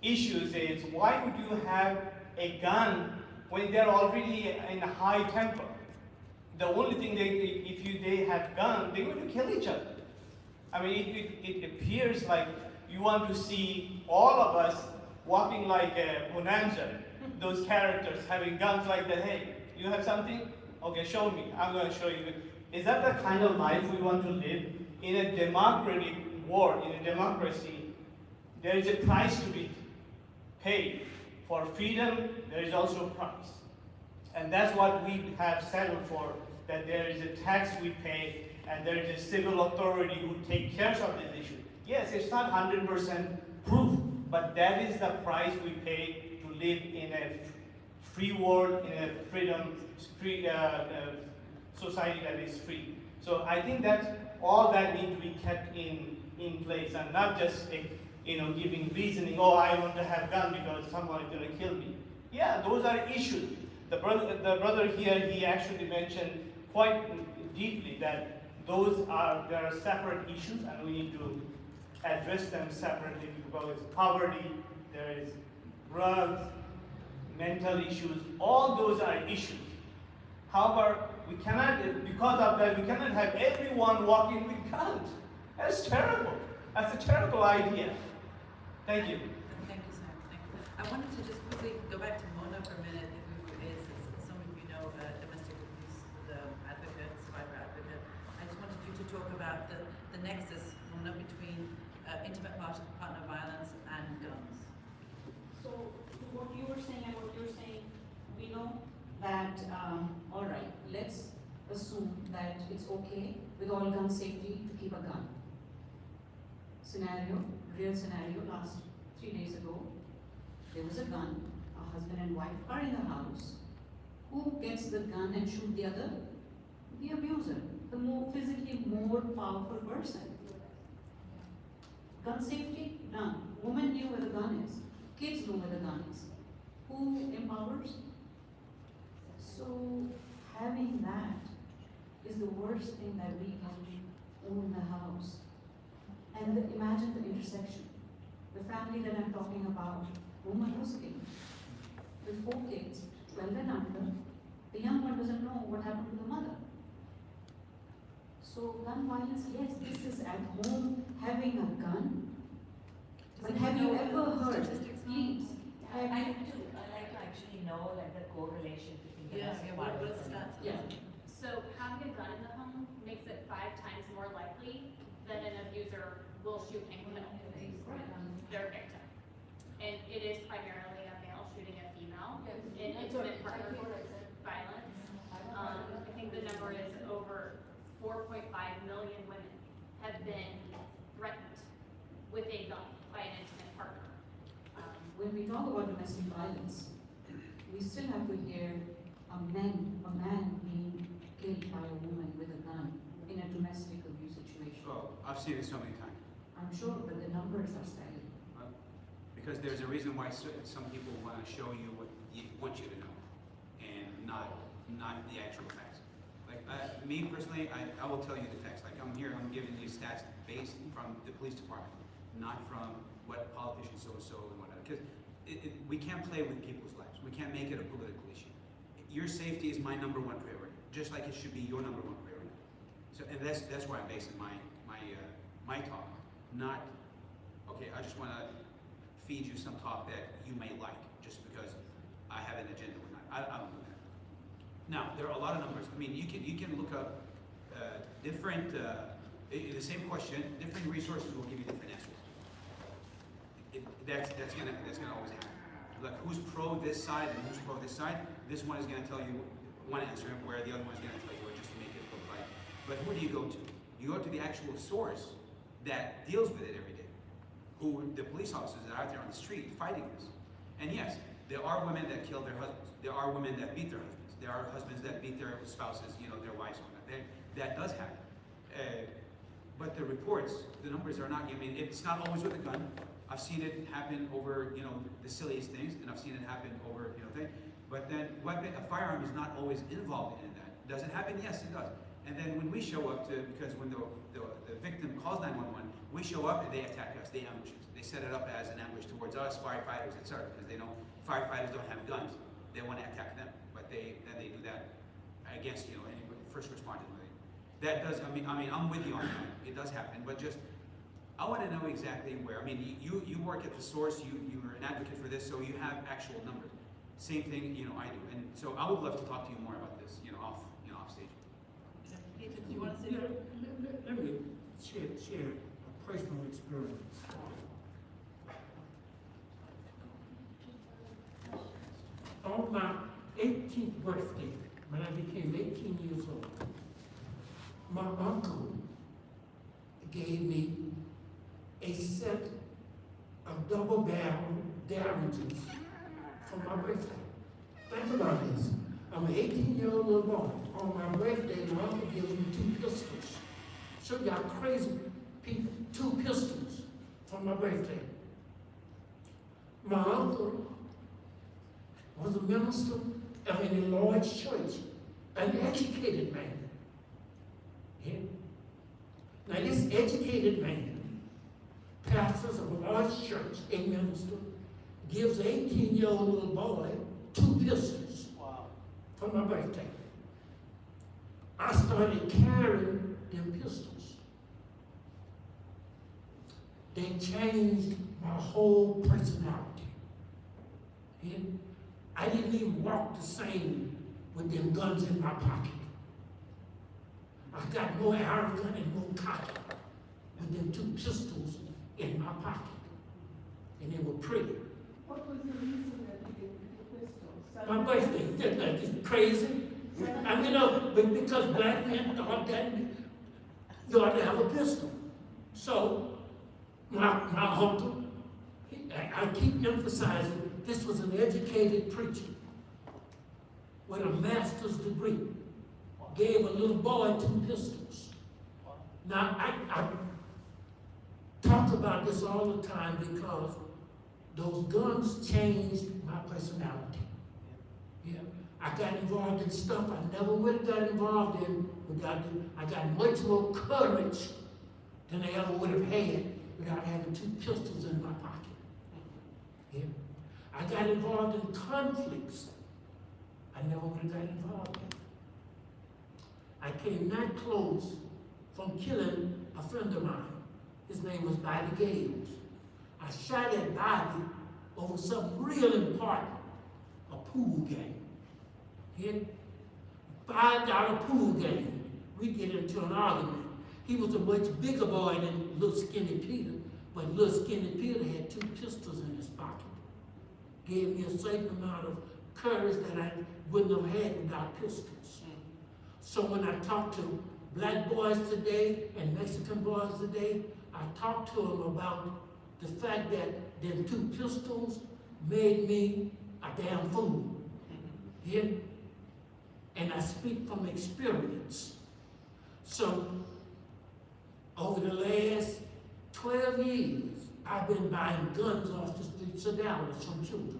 issues is, why would you have a gun when they're already in a high temper? The only thing they have gun, they're going to kill each other. I mean, it appears like you want to see all of us walking like a bonanza, those characters having guns like that. Hey, you have something? Okay, show me. I'm going to show you. Is that the kind of life we want to live? In a democratic world, in a democracy, there is a price to be paid. For freedom, there is also a price. And that's what we have settled for, that there is a tax we pay, and there is a civil authority who take care of this issue. Yes, it's not 100% proof, but that is the price we pay to live in a free world, in a free society that is free. So I think that all that needs to be kept in place, and not just giving reasoning, oh, I want to have gun because someone is going to kill me. Yeah, those are issues. The brother here, he actually mentioned quite deeply that there are separate issues, and we need to address them separately, because poverty, there is drugs, mental issues, all those are issues. However, we cannot, because of that, we cannot have everyone walking with guns. That's terrible. That's a terrible idea. Thank you. Thank you, Sam. Thank you. I wanted to just quickly go back to Mona for a minute, who is, as some of you know, a domestic abuse advocate, survivor advocate. I just wanted you to talk about the nexus, Mona, between intimate partner violence and guns. So, to what you were saying and what you're saying, we know that, all right, let's assume that it's okay with all gun safety to keep a gun. Real scenario, last 3 days ago, there was a gun, a husband and wife are in the house. Who gets the gun and shoot the other? The abuser, the physically more powerful person. Gun safety? None. Woman knew where the gun is. Kids know where the gun is. Who empowers? So having that is the worst thing that we can own the house. And imagine the intersection. The family that I'm talking about, woman Muslim, with 4 kids, 12 and under, the young one doesn't know what happened to the mother. So gun violence, yes, this is at home, having a gun. But have you ever heard, please, I like to actually know like the correlation between domestic violence and that. Yeah. So having a gun in the home makes it 5 times more likely that an abuser will shoot and kill their victim. And it is primarily a male shooting a female in intimate partner violence. I think the number is over 4.5 million women have been threatened with a gun by an intimate partner. When we talk about domestic violence, we still have to hear a man being killed by a woman with a gun in a domestic abuse situation. Oh, I've seen it so many times. I'm sure, but the numbers are staggering. Because there's a reason why some people want to show you what you want you to know, and not the actual facts. Like me personally, I will tell you the facts. Like I'm giving you stats based from the police department, not from what politicians so and whatnot. Because we can't play with people's lives. We can't make it a political issue. Your safety is my #1 priority, just like it should be your #1 priority. So, and that's why I'm basing my talk. Not okay. I just want to feed you some talk that you may like, just because I have an agenda or not. I don't do that. Now, there are a lot of numbers. I mean, you can look up different, the same question, different resources will give you different answers. That's gonna always happen. Like who's pro this side and who's pro this side, this one is gonna tell you one answer, where the other one is gonna tell you just to make it look right. But who do you go to? You go to the actual source that deals with it every day. Who the police officers that are out there on the street fighting this. And yes, there are women that kill their husbands. There are women that beat their husbands. There are husbands that beat their spouses, their wives. That does happen. But the reports, the numbers are not, it's not always with a gun. I've seen it happen over, the silliest things, and I've seen it happen over, things. But then a firearm is not always involved in that. Does it happen? Yes, it does. And then when we show up because when the victim calls 911, we show up and they attack us, they ambush us. They set it up as an ambush towards us, firefighters, etc. Because they know firefighters don't have guns. They want to attack them. But they do that against, any first responders. That does, I'm with you on that. It does happen, but just, I want to know exactly where. You work at the source, you're an advocate for this, so you have actual numbers. Same thing, I do. And so I would love to talk to you more about this, off stage. Peter, do you want to say something? Let me share a personal experience. On my 18th birthday, when I became 18 years old, my uncle gave me a set of double-barrel Derringers for my birthday. Think about this. I'm an 18-year-old little boy. On my birthday, my uncle gives me 2 pistols. Show y'all crazy people, 2 pistols for my birthday. My uncle was a minister of a Lord's church, an educated man. Yeah. Now this educated man, pastors of a large church, a minister, gives an 18-year-old little boy 2 pistols for my birthday. I started carrying them pistols. They changed my whole personality. Yeah. I didn't even walk the same with them guns in my pocket. I got more arrogant and more cocky with them 2 pistols in my pocket. And they were pretty. What was the reason that you gave the pistols? My birthday, that's just crazy. But because black men thought that you ought to have a pistol. So, my uncle, I keep emphasizing, this was an educated preacher with a master's degree. Gave a little boy 2 pistols. Now, I talk about this all the time because those guns changed my personality. Yeah. I got involved in stuff I never would have got involved in without it. I got much more courage than I ever would have had without having 2 pistols in my pocket. Yeah. I got involved in conflicts I never would have got involved in. I came not close from killing a friend of mine. His name was Bobby Gales. I shot at Bobby over something real important, a pool game. Hit $5 pool game. We get into an argument. He was a much bigger boy than little skinny Peter, but little skinny Peter had 2 pistols in his pocket. Gave me a certain amount of courage that I wouldn't have had without pistols. So when I talk to black boys today and Mexican boys today, I talk to them about the fact that them 2 pistols made me a damn fool. Yeah? And I speak from experience. So over the last 12 years, I've been buying guns off the streets of Dallas from children.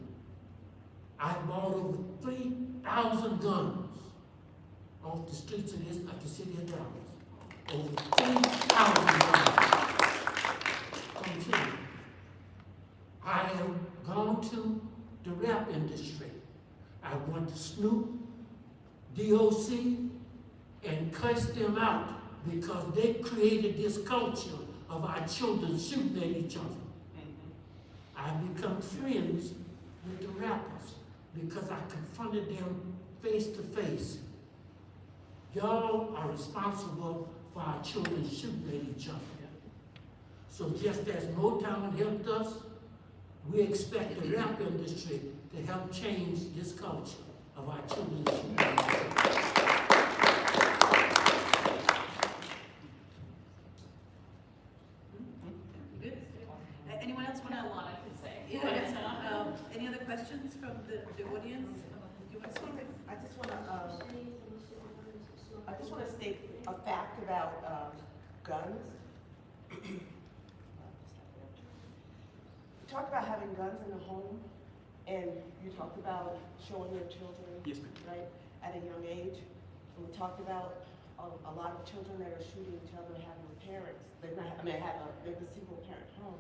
I've bought over 3,000 guns off the streets of the city of Dallas. Over 3,000 guns from children. I have gone to the rap industry. I went to Snoop, DOC, and cussed them out because they created this culture of our children shooting at each other. I've become friends with the rappers because I confronted them face to face. Y'all are responsible for our children shooting at each other. So just as Motown helped us, we expect the rap industry to help change this culture of our children shooting at each other. Good. Anyone else want to? A lot I could say. Yeah. Any other questions from the audience? You want to speak? I just want to state a fact about guns. You talked about having guns in the home, and you talked about showing your children, Yes, ma'am. right, at a young age. And we talked about a lot of children that are shooting each other having parents. They're not, they have a single parent home.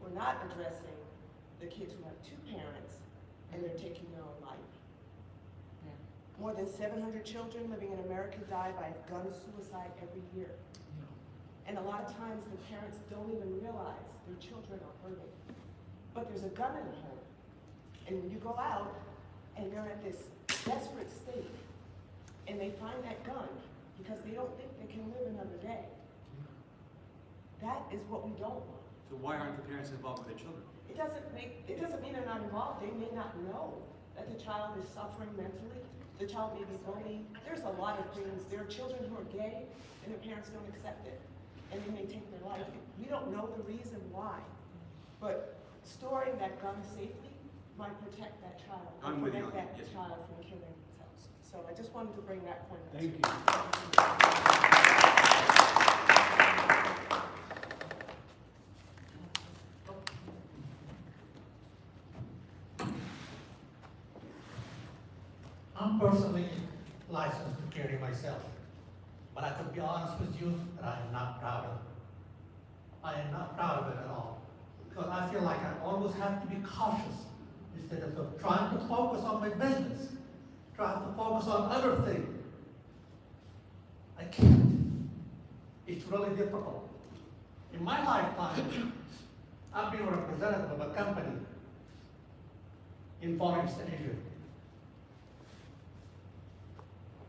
We're not addressing the kids who have 2 parents and they're taking their own life. More than 700 children living in America die by gun suicide every year. And a lot of times the parents don't even realize their children are hurting. But there's a gun in the home. And when you go out and they're at this desperate state and they find that gun because they don't think they can live another day, that is what we don't want. So why aren't the parents involved with their children? It doesn't mean they're not involved. They may not know that the child is suffering mentally. The child may be bullied. There's a lot of things. There are children who are gay and their parents don't accept it and they may take their life. We don't know the reason why, but storing that gun safely might protect that child. I'm with you on prevent that, yes. that child from killing themselves. So I just wanted to bring that point up. Thank you. I'm personally licensed to carry myself, but I could be honest with you that I am not proud of it. I am not proud of it at all, because I feel like I always have to be cautious instead of trying to focus on my business, trying to focus on other things. I can't. It's really difficult. In my lifetime, I've been a representative of a company in Far East Asia.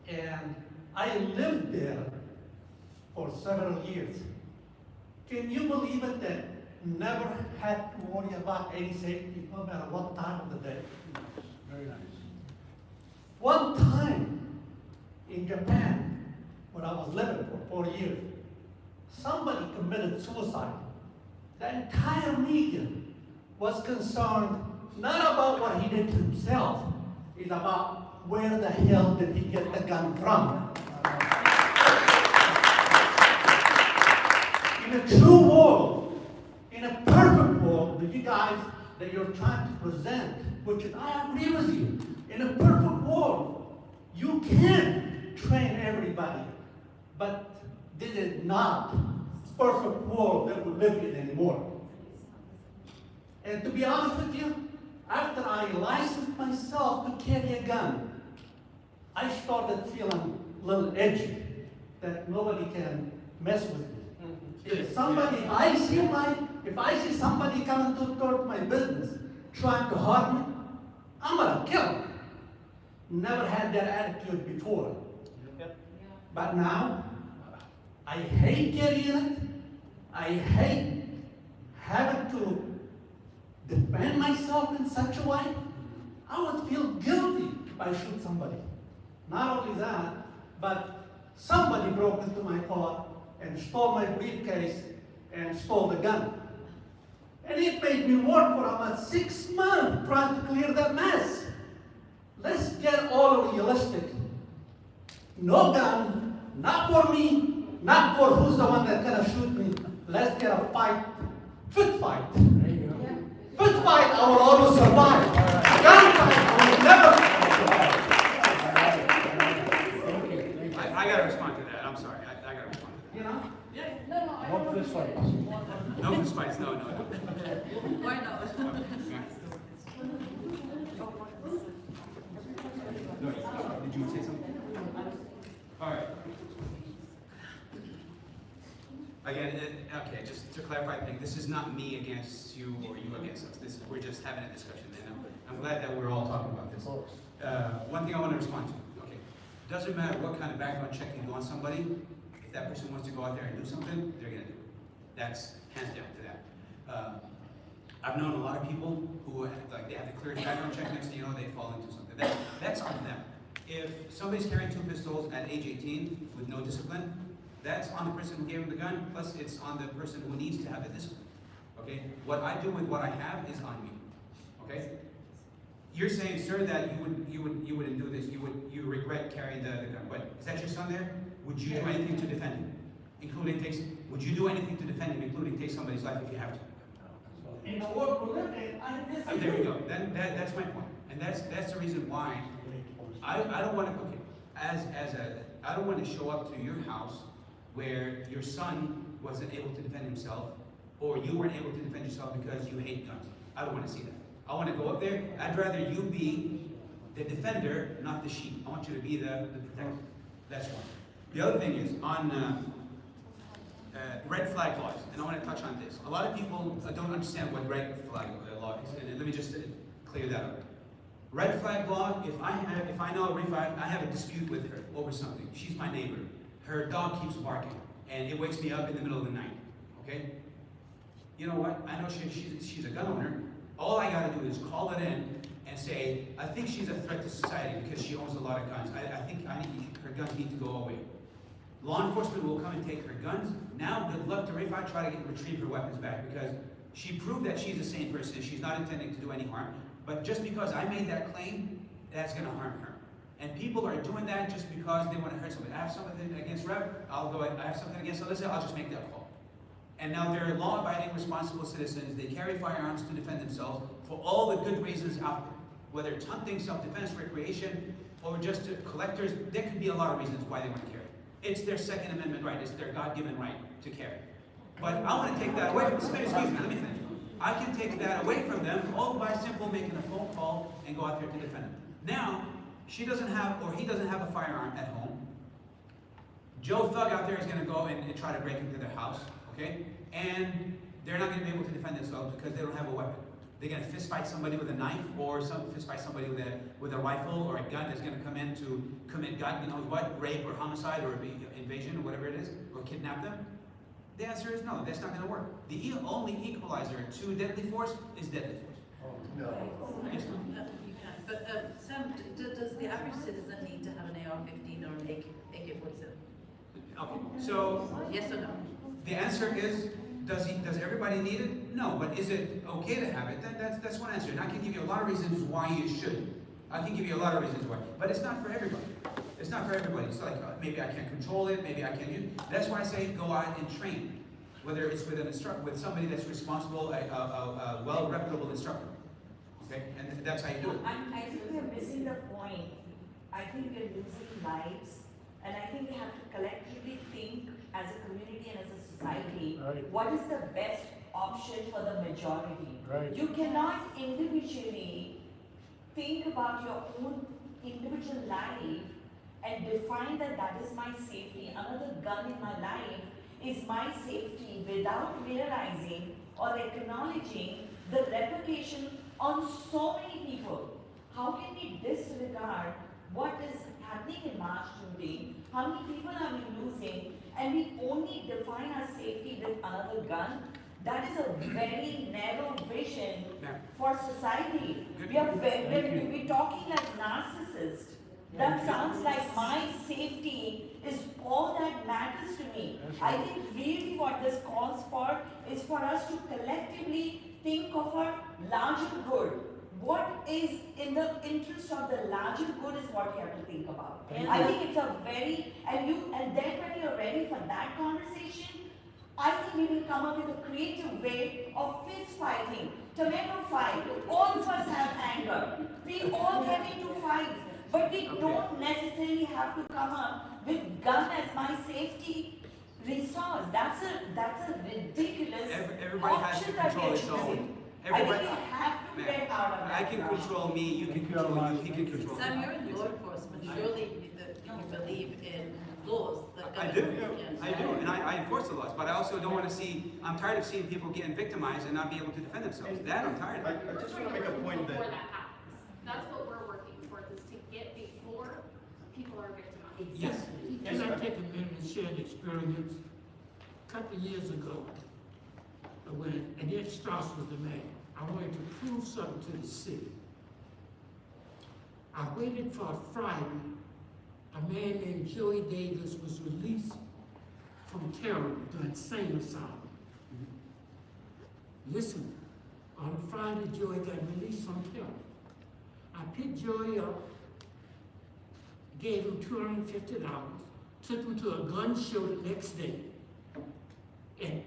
And I lived there for several years. Can you believe it that never had to worry about any safety no matter what time of the day? Very nice. One time in Japan, when I was living for 4 years, somebody committed suicide. The entire media was concerned not about what he did to himself, it's about where the hell did he get the gun from? In a true world, in a perfect world that you guys, that you're trying to present, which I agree with you, in a perfect world, you can train everybody, but this is not perfect world that we live in anymore. And to be honest with you, after I licensed myself to carry a gun, I started feeling a little edgy, that nobody can mess with me. If I see somebody coming toward my business, trying to harm me, I'm gonna kill him. Never had that attitude before. But now, I hate carrying it. I hate having to defend myself in such a way. I would feel guilty if I shoot somebody. Not only that, but somebody broke into my car and stole my briefcase and stole the gun. And it made me work for about 6 months trying to clear that mess. Let's get all realistic. No gun, not for me, not for who's the one that's gonna shoot me. Let's get a fight, foot fight. Foot fight, I will always survive. Gun fight, I will never. I gotta respond to that. I'm sorry. I gotta respond to that. You know? No fist fights. No fist fights. No. Why not? No, did you say something? All right. Again, okay, just to clarify things, this is not me against you or you against us. We're just having a discussion, and I'm glad that we're all talking about this. One thing I want to respond to, okay, doesn't matter what kind of background check you do on somebody, if that person wants to go out there and do something, they're going to do it. That's hands down to that. I've known a lot of people who they have the clearest background check, next thing you know, they fall into something. That's on them. If somebody's carrying 2 pistols at age 18 with no discipline, that's on the person who gave him the gun, plus it's on the person who needs to have the discipline. Okay? What I do with what I have is on me. Okay? You're saying, sir, that you wouldn't do this. You regret carrying the gun. But is that your son there? Would you do anything to defend him? Would you do anything to defend him, including take somebody's life if you have to? In the world we live in, I disagree. There you go. That's my point. And that's the reason why I don't want to, I don't want to show up to your house where your son wasn't able to defend himself, or you weren't able to defend yourself because you hate guns. I don't want to see that. I want to go up there. I'd rather you be the defender, not the sheep. I want you to be the protector. That's one. The other thing is on red flag laws, and I want to touch on this. A lot of people don't understand what red flag law is, and let me just clear that up. Red flag law, if I know I have a dispute with her over something. She's my neighbor. Her dog keeps barking, and it wakes me up in the middle of the night. Okay? You know what? I know she's a gun owner. All I got to do is call it in and say, I think she's a threat to society because she owns a lot of guns. I think her guns need to go away. Law enforcement will come and take her guns. Now, good luck to her if I try to retrieve her weapons back, because she proved that she's a sane person. She's not intending to do any harm. But just because I made that claim, that's going to harm her. And people are doing that just because they want to hurt somebody. I have something against Rev, I have something against Alyssa, I'll just make that call. And now they're law-abiding, responsible citizens. They carry firearms to defend themselves for all the good reasons out there. Whether it's hunting, self-defense, recreation, or just collectors, there could be a lot of reasons why they want to carry. It's their Second Amendment right. It's their God-given right to carry. But I want to take that away from them. Excuse me, let me finish. I can take that away from them all by simply making a phone call and go out there to defend them. Now, she doesn't have, or he doesn't have a firearm at home. Joe Thug out there is going to go and try to break into their house, okay? And they're not going to be able to defend themselves because they don't have a weapon. They're going to fist fight somebody with a knife, or fist fight somebody with a rifle or a gun that's going to come in to commit God knows what, rape or homicide or invasion or whatever it is, or kidnap them. The answer is no, that's not going to work. The only equalizer to deadly force is deadly force. No. Yes, but Sam, does the average citizen need to have an AR-15 or an AK-47? Okay, so yes or no? The answer is, does everybody need it? No, but is it okay to have it? That's one answer. And I can give you a lot of reasons why you should. I can give you a lot of reasons why, but it's not for everybody. It's not for everybody. It's like, maybe I can't control it, maybe I can't use it. That's why I say go out and train. Whether it's with an instructor, with somebody that's responsible, a well-reputable instructor. Okay? And that's how you do it. I think we're missing the point. I think we're losing lives And I think we have to collectively think as a community and as a society, Right. what is the best option for the majority? Right. You cannot individually think about your own individual life and define that that is my safety. Another gun in my life is my safety without realizing or acknowledging the repercussion on so many people. How can we disregard what is happening in March today? How many people are we losing? And we only define our safety with another gun? That is a very narrow vision for society. We're talking like narcissists. That sounds like my safety is all that matters to me. I think really what this calls for is for us to collectively think of a larger good. What is in the interest of the larger good is what you have to think about. I think it's a very, and then when you're ready for that conversation, I think we will come up with a creative way of fist fighting, tomato fight. All of us have anger. We all get into fights, but we don't necessarily have to come up with gun as my safety resource. That's a ridiculous Everybody has to option that control we're its own. choosing. I Everybody, think we have to ma'am, get out of that. I can control me, you can control you, he can control me. Sam, you're in law enforcement, surely you believe in laws that I govern. do, I do, and I enforce the laws, but I also don't want to see, I'm tired of seeing people getting victimized and not be able to defend themselves. That I'm tired I of. just want to make a point Before that, that happens. That's what we're working towards, is to get before people are victimized. Yes. Can I take a minute and share an experience? A couple of years ago, when Annette Strauss was the mayor, I wanted to prove something to the city. I waited for a Friday. A man named Joey Davis was released from terror, the insane asylum. Listen, on a Friday, Joey got released from terror. I picked Joey up, gave him $250, took him to a gun show the next day at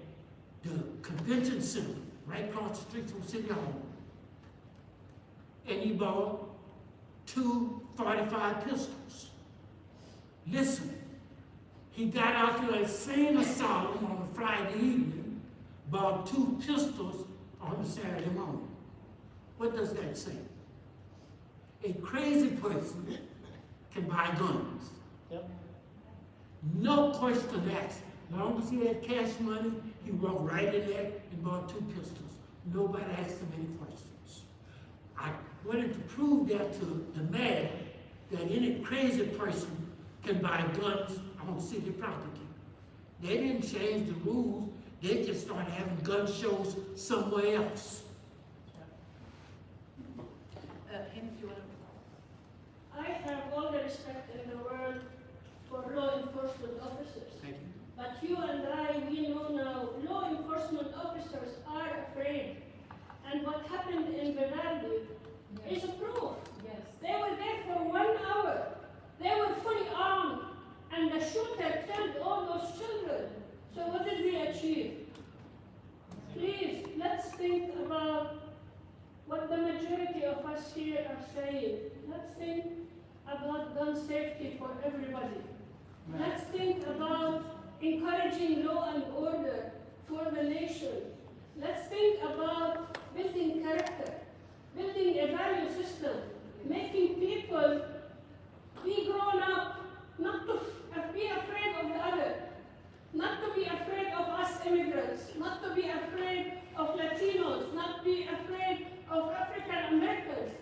the convention center, right across the street from City Hall. And he bought 2 .45 pistols. Listen, he got out to that same asylum on a Friday evening, bought 2 pistols on a Saturday morning. What does that say? A crazy person can buy guns. Yep. No question asked. As long as he had cash money, he walked right in there and bought 2 pistols. Nobody asked him any questions. I wanted to prove that to the mayor that any crazy person can buy guns on city property. They didn't change the rules. They just started having gun shows somewhere else. Hind, do you want to? I have all the respect in the world for law enforcement officers. Thank you. But you and I, we know now, law enforcement officers are afraid. And what happened in Vivaldi is a proof. Yes. They were there for 1 hour. They were fully armed. And the shooter killed all those children. So what did we achieve? Please, let's think about what the majority of us here are saying. Let's think about gun safety for everybody. Let's think about encouraging law and order for the nation. Let's think about building character, building a value system, making people be grown up, not to be afraid of the other, not to be afraid of us immigrants, not to be afraid of Latinos, not be afraid of African Americans.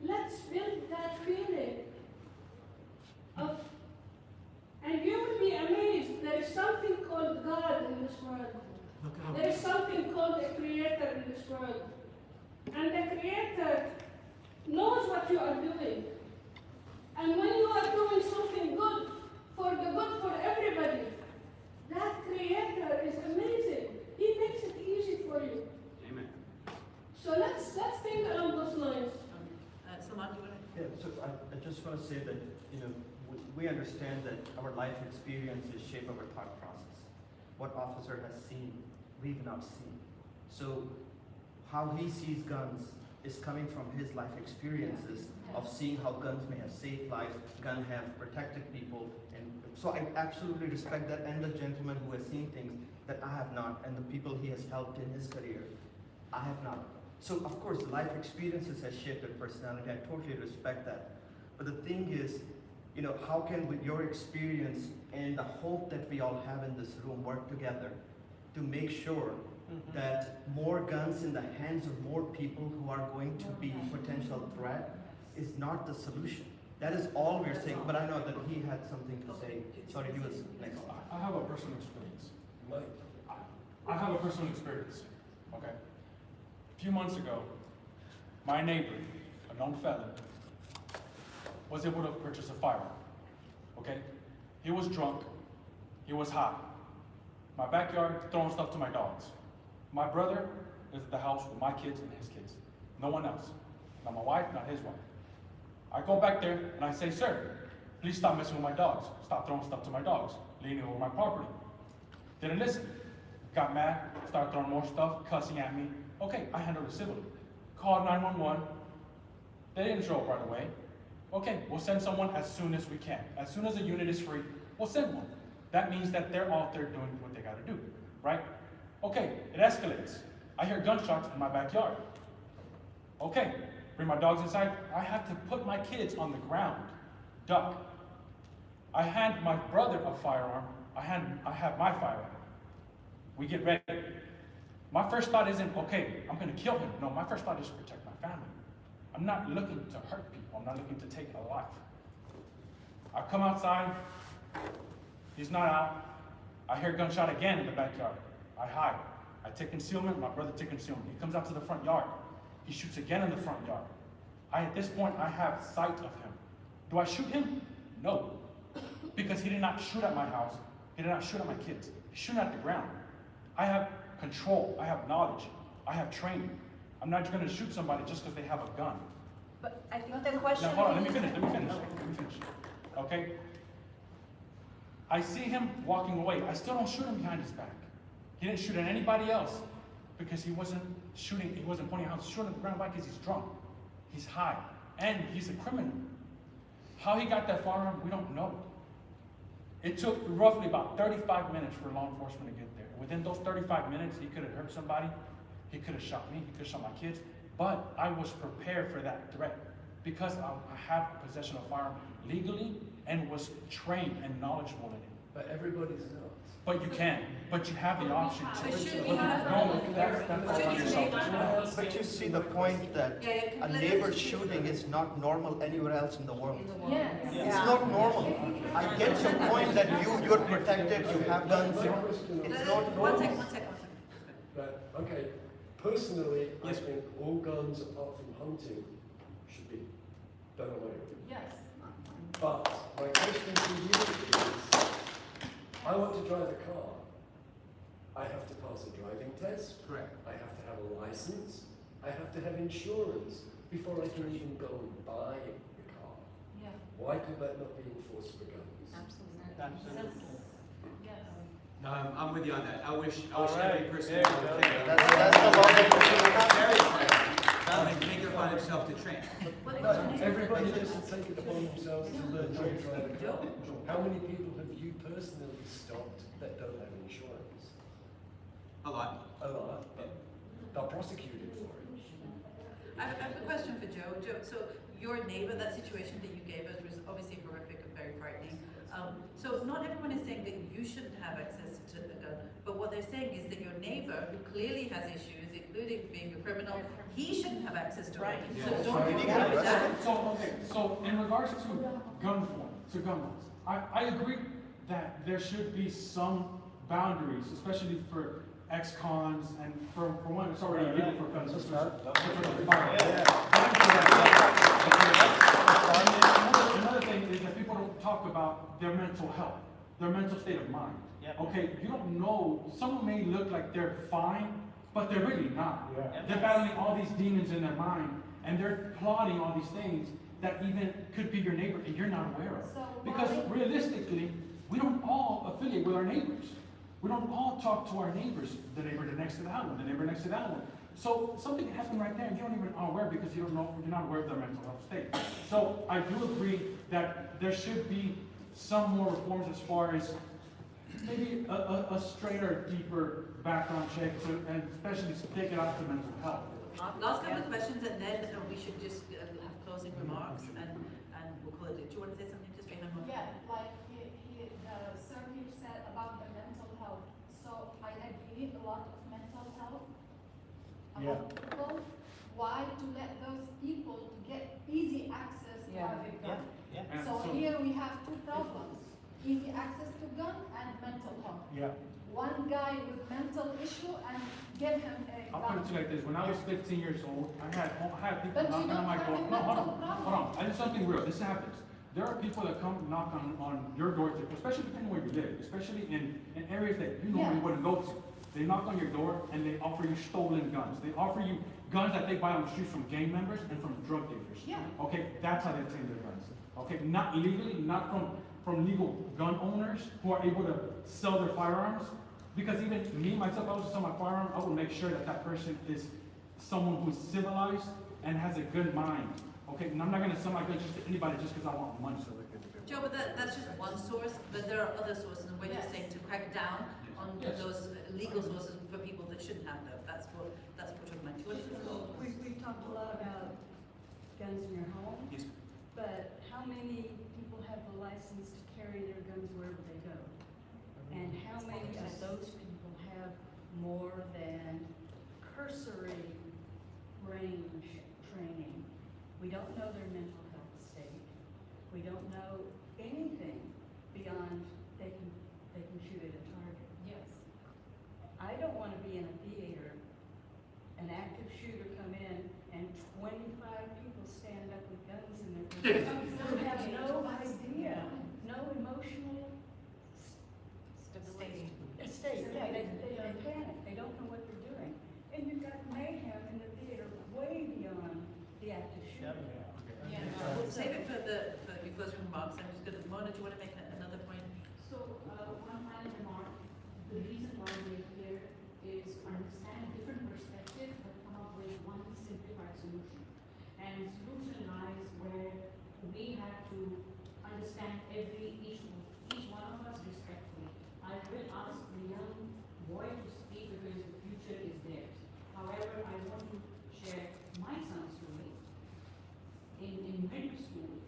Let's build that feeling of, and you will be amazed, there is something called God in this world. There is something called a creator in this world. And the creator knows what you are doing. And when you are doing something good, for the good for everybody, that creator is amazing. He makes it easy for you. Amen. So let's think along those lines. Salman, do you want to? yeah, so I just want to say that, we understand that our life experiences shape our thought process. What officer has seen, we've not seen. So how he sees guns is coming from his life experiences of seeing how guns may have saved lives, guns have protected people, and so I absolutely respect that, and the gentleman who has seen things that I have not, and the people he has helped in his career, I have not. So of course, life experiences has shaped their personality. I totally respect that. But the thing is, you know, how can with your experience and the hope that we all have in this room work together to make sure that more guns in the hands of more people who are going to be potential threat is not the solution. That is all we're saying, but I know that he had something to say. Sorry, he was next. I have a personal experience. I have a personal experience, okay? A few months ago, my neighbor, a known felon, was able to purchase a firearm, okay? He was drunk, he was high. My backyard, throwing stuff to my dogs. My brother is at the house with my kids and his kids. No one else. Not my wife, not his wife. I go back there and I say, sir, please stop messing with my dogs. Stop throwing stuff to my dogs, leaning over my property. Didn't listen. Got mad, started throwing more stuff, cussing at me. Okay, I handled it civilly. Called 911. They didn't show up right away. Okay, we'll send someone as soon as we can. As soon as a unit is free, we'll send one. That means that they're out there doing what they gotta do, right? Okay, it escalates. I hear gunshots in my backyard. Okay, bring my dogs inside. I have to put my kids on the ground, duck. I hand my brother a firearm. I have my firearm. We get ready. My first thought isn't, okay, I'm gonna kill him. No, my first thought is to protect my family. I'm not looking to hurt people. I'm not looking to take a life. I come outside. He's not out. I hear a gunshot again in the backyard. I hide. I take concealment. My brother takes concealment. He comes out to the front yard. He shoots again in the front yard. At this point, I have sight of him. Do I shoot him? No. Because he did not shoot at my house. He did not shoot at my kids. He's shooting at the ground. I have control. I have knowledge. I have training. I'm not going to shoot somebody just because they have a gun. But I think the question. Now, hold on. Let me finish. Okay? I see him walking away. I still don't shoot him behind his back. He didn't shoot at anybody else because he wasn't shooting. He wasn't pointing out. He's shooting at the ground. Why? Because he's drunk. He's high. And he's a criminal. How he got that firearm, we don't know. It took roughly about 35 minutes for law enforcement to get there. Within those 35 minutes, he could have hurt somebody. He could have shot me. He could have shot my kids. But I was prepared for that threat because I have possession of a firearm legally and was trained and knowledgeable in it. But everybody's not. But you can. But you have the option to. But should we No, have- that's all on yourself. But you see the point that a neighbor shooting is not normal anywhere else in the world. Yes. It's not normal. I get your point that you're protected, you have guns. It's not One normal. second. But, okay, personally, I think all guns apart from hunting should be done away with. Yes. But my question to you is, I want to drive a car. I have to pass a driving test. Correct. I have to have a license. I have to have insurance before I can even go and buy the car. Yeah. Why could that not be enforced for guns? Absolutely. Yes. No, I'm with you on that. I wish All every right, person there would you go. take That's the law that very trained, and take it upon himself to train. No, everybody has to take it upon themselves to learn how to drive a car. How many people have you personally stopped that don't have insurance? A lot. A lot, but they're prosecuted for it. I have a question for Joe. Joe, so your neighbor, that situation that you gave us was obviously horrific and very frightening. So not everyone is saying that you shouldn't have access to a gun, but what they're saying is that your neighbor, who clearly has issues, including being a criminal, he shouldn't have access to a gun. So don't you agree with that? So in regards to gun laws, I agree that there should be some boundaries, especially for ex-cons and for one, it's already illegal for guns. Another thing is that people don't talk about their mental health, their mental state of mind. Okay, you don't know, someone may look like they're fine, but they're really not. They're battling all these demons in their mind, and they're plotting all these things that even could be your neighbor and you're not aware of. Because realistically, we don't all affiliate with our neighbors. We don't all talk to our neighbors, the neighbor next to that one, the neighbor next to that one. So something can happen right there, and you don't even are aware because you don't know, you're not aware of their mental health state. So I do agree that there should be some more reforms as far as maybe a straighter, deeper background check, and especially take it out to mental health. Last couple of questions, and then we should just have closing remarks, and we'll call it. Do you want to say something just behind him? Yeah, like Sir here said about the mental health. So I agree a lot of mental health about people. Why to let those people to get easy access to have a gun? So here we have two problems: easy access to gun and mental health. One guy with mental issue and give him a I'll gun. put it to you like this: when I was 15 years old, I had people But you knocking on my door. don't No, have a hold on, mental hold on. I did something real. This happens. There are people that come knock on your door, especially depending where you live, especially in areas that you normally wouldn't go to. They knock on your door and they offer you stolen guns. They offer you guns that they buy on the streets from gang members and from drug dealers. Okay, that's how they obtain their guns. Okay, not legally, not from legal gun owners who are able to sell their firearms. Because even me, myself, I was to sell my firearm, I will make sure that that person is someone who's civilized and has a good mind. Okay, and I'm not gonna sell my guns just to anybody just because I want money. So Joe, but that's just one source, but there are other sources, and we're just saying to crack down on those legal sources for people that shouldn't have them. That's what we're talking about. We've talked a lot about guns in your home. Yes. But how many people have the license to carry their guns wherever they go? And how many of those people have more than cursory range training? We don't know their mental health state. We don't know anything beyond they can shoot at a target. Yes. I don't want to be in a theater, an active shooter come in, and 25 people stand up with guns in their hands who have no idea, no emotional state. They panic. They don't know what they're doing. And you've got mayhem in the theater way beyond the active shooter. We'll save it for your closing remarks. I'm just gonna, Mona, do you want to make another point? So, one final remark, the reason why we're here is understand different perspectives, but come up with one simplified solution. And solution lies where we have to understand each one of us respectfully. I will ask the young boy to speak because the future is theirs. However, I want to share my son's story. In middle school,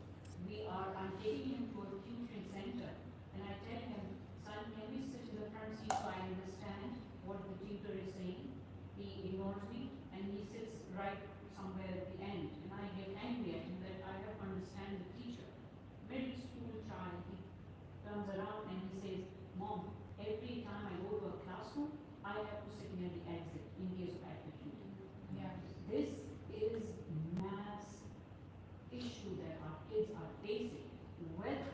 I'm taking him to a tutoring center, and I tell him, son, can we sit in the front seat so I understand what the tutor is saying? He ignores me, and he sits right somewhere at the end, and I get angry at him that I have to understand the teacher. Middle school child, he turns around and he says, Mom, every time I go to a classroom, I have to sit near the exit in case of active shooting. This is mass issue that our kids are facing.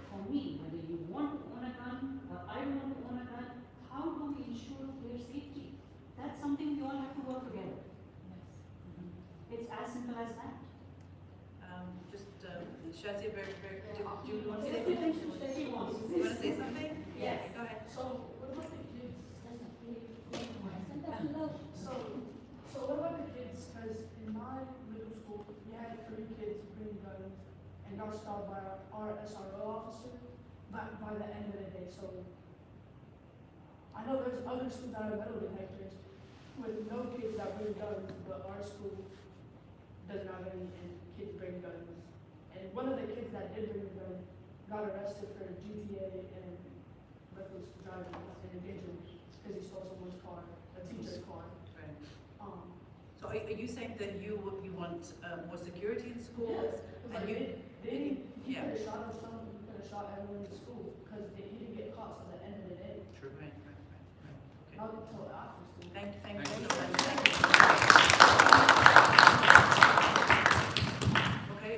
For me, whether you want to own a gun or I want to own a gun, how do we ensure their safety? That's something we all have to work together. It's as simple as that. Shazia, do you want to say something? You want to say something? Yes. Go ahead. So, what about the kids? So what about the kids? Because in my middle school, we had 3 kids bring guns and got stopped by our SRO officer by the end of the day. So I know there's other schools that are metal detectors with no kids that bring guns, but our school doesn't have any kids bring guns. And one of the kids that did bring a gun got arrested for GTA and reckless driving and endangerment because he stole someone's car, a teacher's car. So are you saying that you want more security in schools? Yes, And he could have shot up someone, he could have shot everyone in school because he didn't get caught till the end of the day. True. Right. Not until after school. Thank you Thank so you. much. Okay,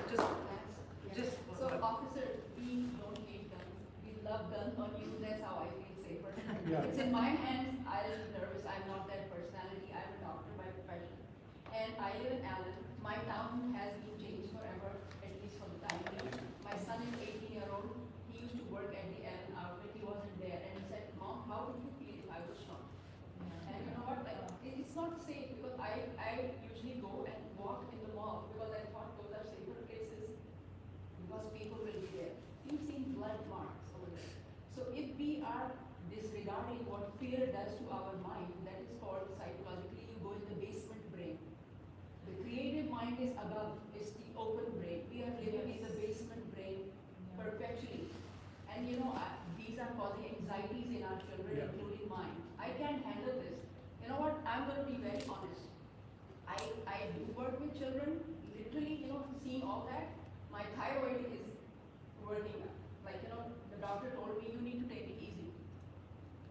just. So officer, we don't hate guns. We love guns on you. That's how I feel safer. It's in my hands. I'll be nervous. I'm not that personality. I'm a doctor by profession. And I live in Allen. My town has been changed forever, at least for the time being. My son is 18-year-old. He used to work at the Allen outfit. He wasn't there. And he said, Mom, how would you feel if I was shot? And you know what? Like, it's it's not safe because I usually go and walk in the mall because I thought those are safer places because people will be there. You've seen blood marks over there. So if we are disregarding what fear does to our mind, that is called psychologically, you go in the basement brain. The creative mind is above, it's the open brain. We are living in the basement brain perpetually. And you know, these are causing anxieties in our children, including mine. I can't handle this. You know what, I'm going to be very honest. I do work with children, literally, you know, seeing all that, my thyroid is working up. Like, you know, the doctor told me, you need to take it easy.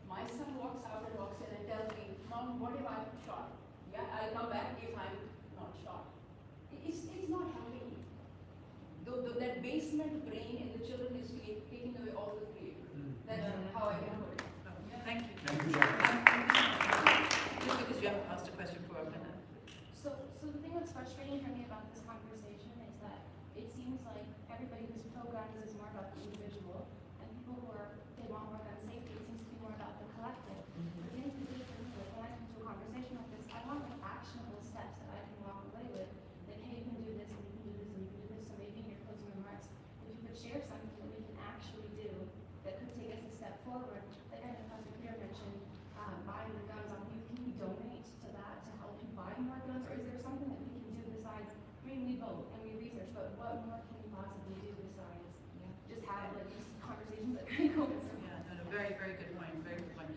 My son walks out and walks in and tells me, Mom, what if I'm shot? Yeah, I'll come back if I'm not shot. It's not helping me. That basement brain in the children is taking away all the creativity. That's how I can put it. Thank you. Thank you, Jack. Just because you haven't asked a question for a minute. So the thing that's frustrating for me about this conversation is that it seems like everybody who's pro-guns is more about the individual, and people who they want more gun safety, it seems to be more about the collective. At the end of the day, for me, like, when I come to a conversation like this, I want like actionable steps that I can walk away with. That hey, you can do this, and you can do this, and you can do this. So maybe in your closing remarks, if you could share something that we can actually do that could take us a step forward. Like I know Pastor Peter mentioned, buying the guns on youth. Can we donate to that to help you buy more guns, or is there something that we can do besides? We vote and we research, but what more can we possibly do besides just have like these conversations that kind of go with some? Yeah, no, very, very good point, very good point.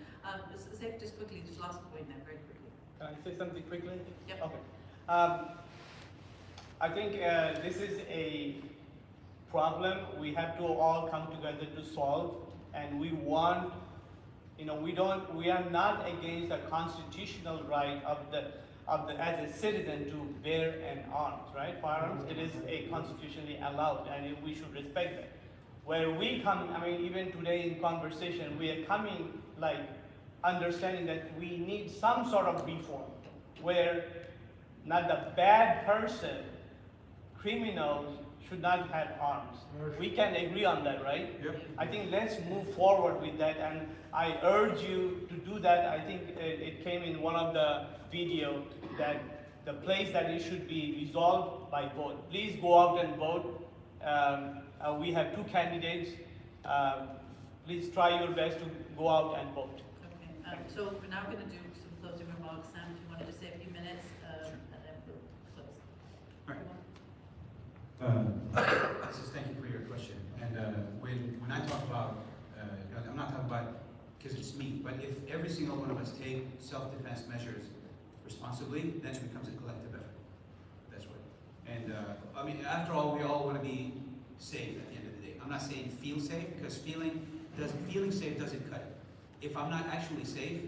Zach, just quickly, just last point then, very quickly. Can I say something quickly? Yep. Okay. I think this is a problem we have to all come together to solve, and we want, you know, we are not against the constitutional right of the as a citizen to bear an arms, right? Firearms, it is a constitutionally allowed, and we should respect that. Where we come, I mean, even today in conversation, we are coming like understanding that we need some sort of reform, where not the bad person, criminals should not have arms. We can agree on that, right? Yep. I think let's move forward with that, and I urge you to do that. I think it came in one of the video that the place that it should be resolved by vote. Please go out and vote. We have 2 candidates. Please try your best to go out and vote. Okay, so we're now going to do some closing remarks. Sam, if you wanted to say a few minutes, and then we'll close. All right. Thank you for your question. And when I talk about, I'm not talking about because it's me, but if every single one of us take self-defense measures responsibly, then it becomes a collective effort. That's what. And I mean, after all, we all want to be safe at the end of the day. I'm not saying feel safe, because feeling safe doesn't cut it. If I'm not actually safe,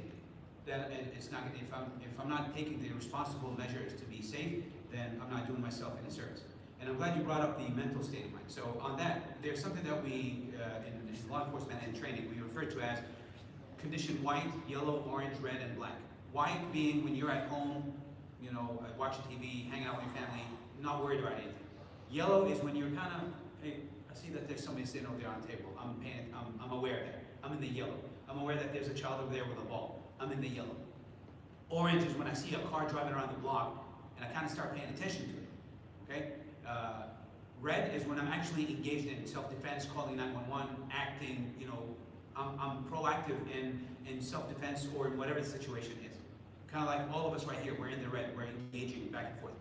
then it's not. If I'm not taking the responsible measures to be safe, then I'm not doing myself any service. And I'm glad you brought up the mental state of mind. So on that, there's something that we, in law enforcement and training, we refer to as condition white, yellow, orange, red, and black. White being when you're at home, you know, watching TV, hanging out with your family, not worried about anything. Yellow is when you're kind of, hey, I see that there's somebody sitting over there on the table. I'm aware of that. I'm in the yellow. I'm aware that there's a child over there with a ball. I'm in the yellow. Orange is when I see a car driving around the block and I kind of start paying attention to it. Okay? Red is when I'm actually engaged in self-defense, calling 911, acting, you know, I'm proactive in self-defense or in whatever the situation is. Kind of like all of us right here, we're in the red, we're engaging back and forth.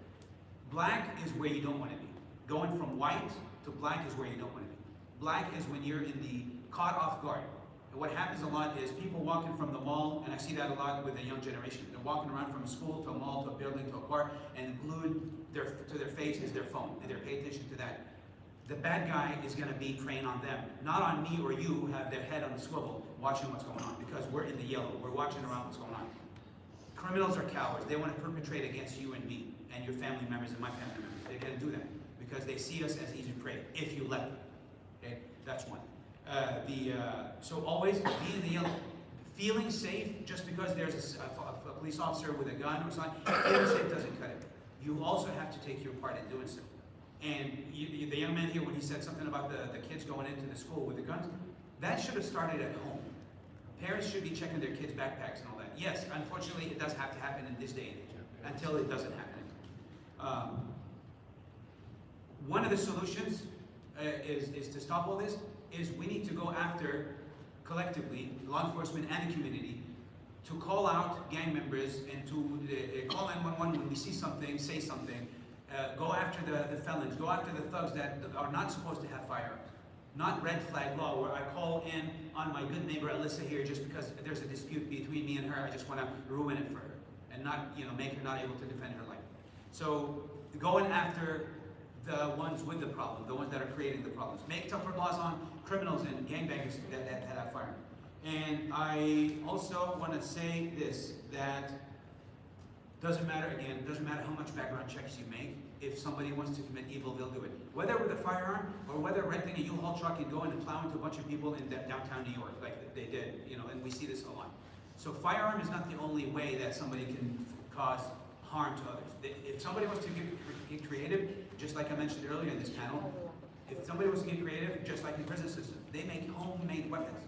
Black is where you don't want to be. Going from white to black is where you don't want to be. Black is when you're in the caught off guard. And what happens a lot is people walking from the mall, and I see that a lot with the young generation. They're walking around from a school to a mall to a building to a car, and glued to their face is their phone, and they're paying attention to that. The bad guy is going to be preying on them, not on me or you who have their head on the swivel watching what's going on, because we're in the yellow. We're watching around what's going on. Criminals are cowards. They want to perpetrate against you and me and your family members and my family members. They're going to do that because they see us as easy prey if you let them. Okay, that's one. So always be in the yellow. Feeling safe just because there's a police officer with a gun or something, feeling safe doesn't cut it. You also have to take your part in doing so. And the young man here, when he said something about the kids going into the school with the guns, that should have started at home. Parents should be checking their kids' backpacks and all that. Yes, unfortunately, it does have to happen in this day and age, until it doesn't happen. One of the solutions is to stop all this, is we need to go after, collectively, law enforcement and the community, to call out gang members and to call 911 when we see something, say something, go after the felons, go after the thugs that are not supposed to have firearms. Not red flag law, where I call in on my good neighbor Alyssa here just because there's a dispute between me and her, I just want to ruin it for her and not, make her not able to defend her life. So going after the ones with the problem, the ones that are creating the problems. Make tougher laws on criminals and gangbangers that have firearms. And I also want to say this, that doesn't matter how much background checks you make. If somebody wants to commit evil, they'll do it. Whether with a firearm or whether renting a U-Haul truck and going and plowing into a bunch of people in downtown New York, like they did, and we see this a lot. So firearm is not the only way that somebody can cause harm to others. If somebody wants to get creative, just like I mentioned earlier in this panel, if somebody wants to get creative, just like the prison system, they make homemade weapons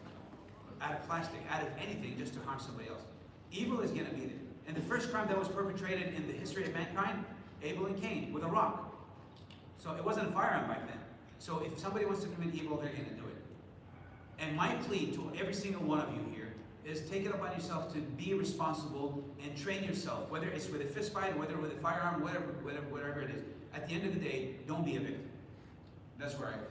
out of plastic, out of anything, just to harm somebody else. Evil is going to be there. And the first crime that was perpetrated in the history of mankind, Abel and Cain, with a rock. So it wasn't a firearm back then. So if somebody wants to commit evil, they're going to do it. And my plea to every single one of you here is take it upon yourself to be responsible and train yourself, whether it's with a fist fight, or whether with a firearm, whatever it is. At the end of the day, don't be a victim. That's where I am.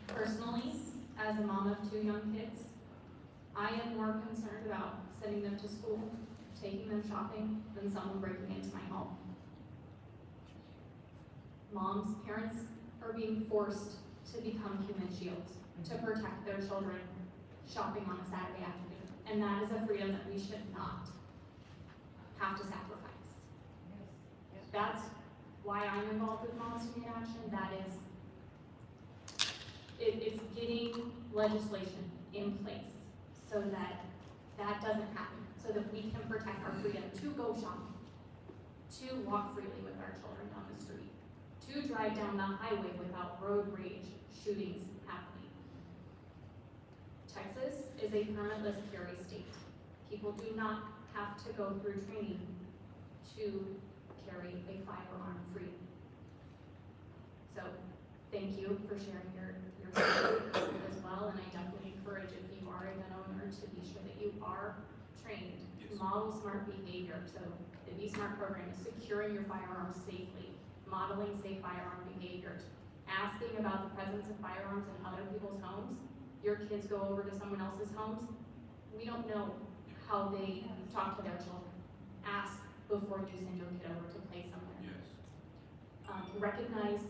Personally, as a mom of 2 young kids, I am more concerned about sending them to school, taking them shopping, than someone breaking into my home. Parents are being forced to become human shields to protect their children shopping on a Saturday afternoon. And that is a freedom that we should not have to sacrifice. That's why I'm involved with Moms Who Need Action. That is, it's getting legislation in place so that that doesn't happen, so that we can protect our freedom to go shopping, to walk freely with our children down the street, to drive down the highway without road rage shootings happening. Texas is a permitless carry state. People do not have to go through training to carry a firearm free. So thank you for sharing your story as well, and I definitely encourage, if you are a gun owner, to be sure that you are trained. Model smart behavior. So the Be Smart program is securing your firearms safely, modeling safe firearm behaviors, asking about the presence of firearms in other people's homes. Your kids go over to someone else's homes. We don't know how they talk to their children. Ask before you send your kid over to play somewhere. Yes. Recognize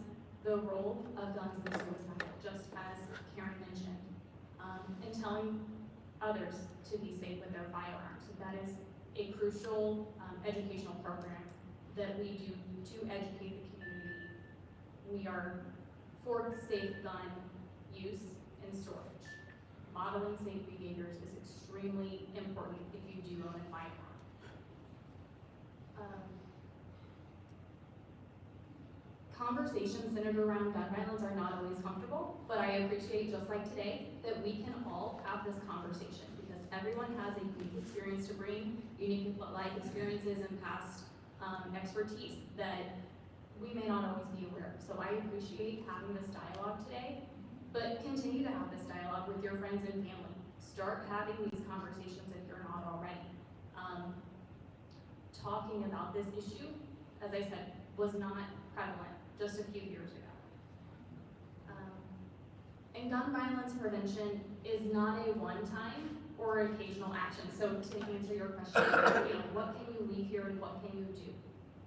the role of guns in suicide, just as Karen mentioned, and telling others to be safe with their firearms. So that is a crucial educational program that we do to educate the community. We are for safe gun use and storage. Modeling safe behaviors is extremely important if you do own a firearm. Conversations centered around gun violence are not always comfortable, but I appreciate, just like today, that we can all have this conversation, because everyone has a unique experience to bring, unique life experiences and past expertise that we may not always be aware of. So I appreciate having this dialogue today, but continue to have this dialogue with your friends and family. Start having these conversations if you're not already. Talking about this issue, as I said, was not prevalent just a few years ago. And gun violence prevention is not a one-time or occasional action. So to answer your question, what can you leave here and what can you do?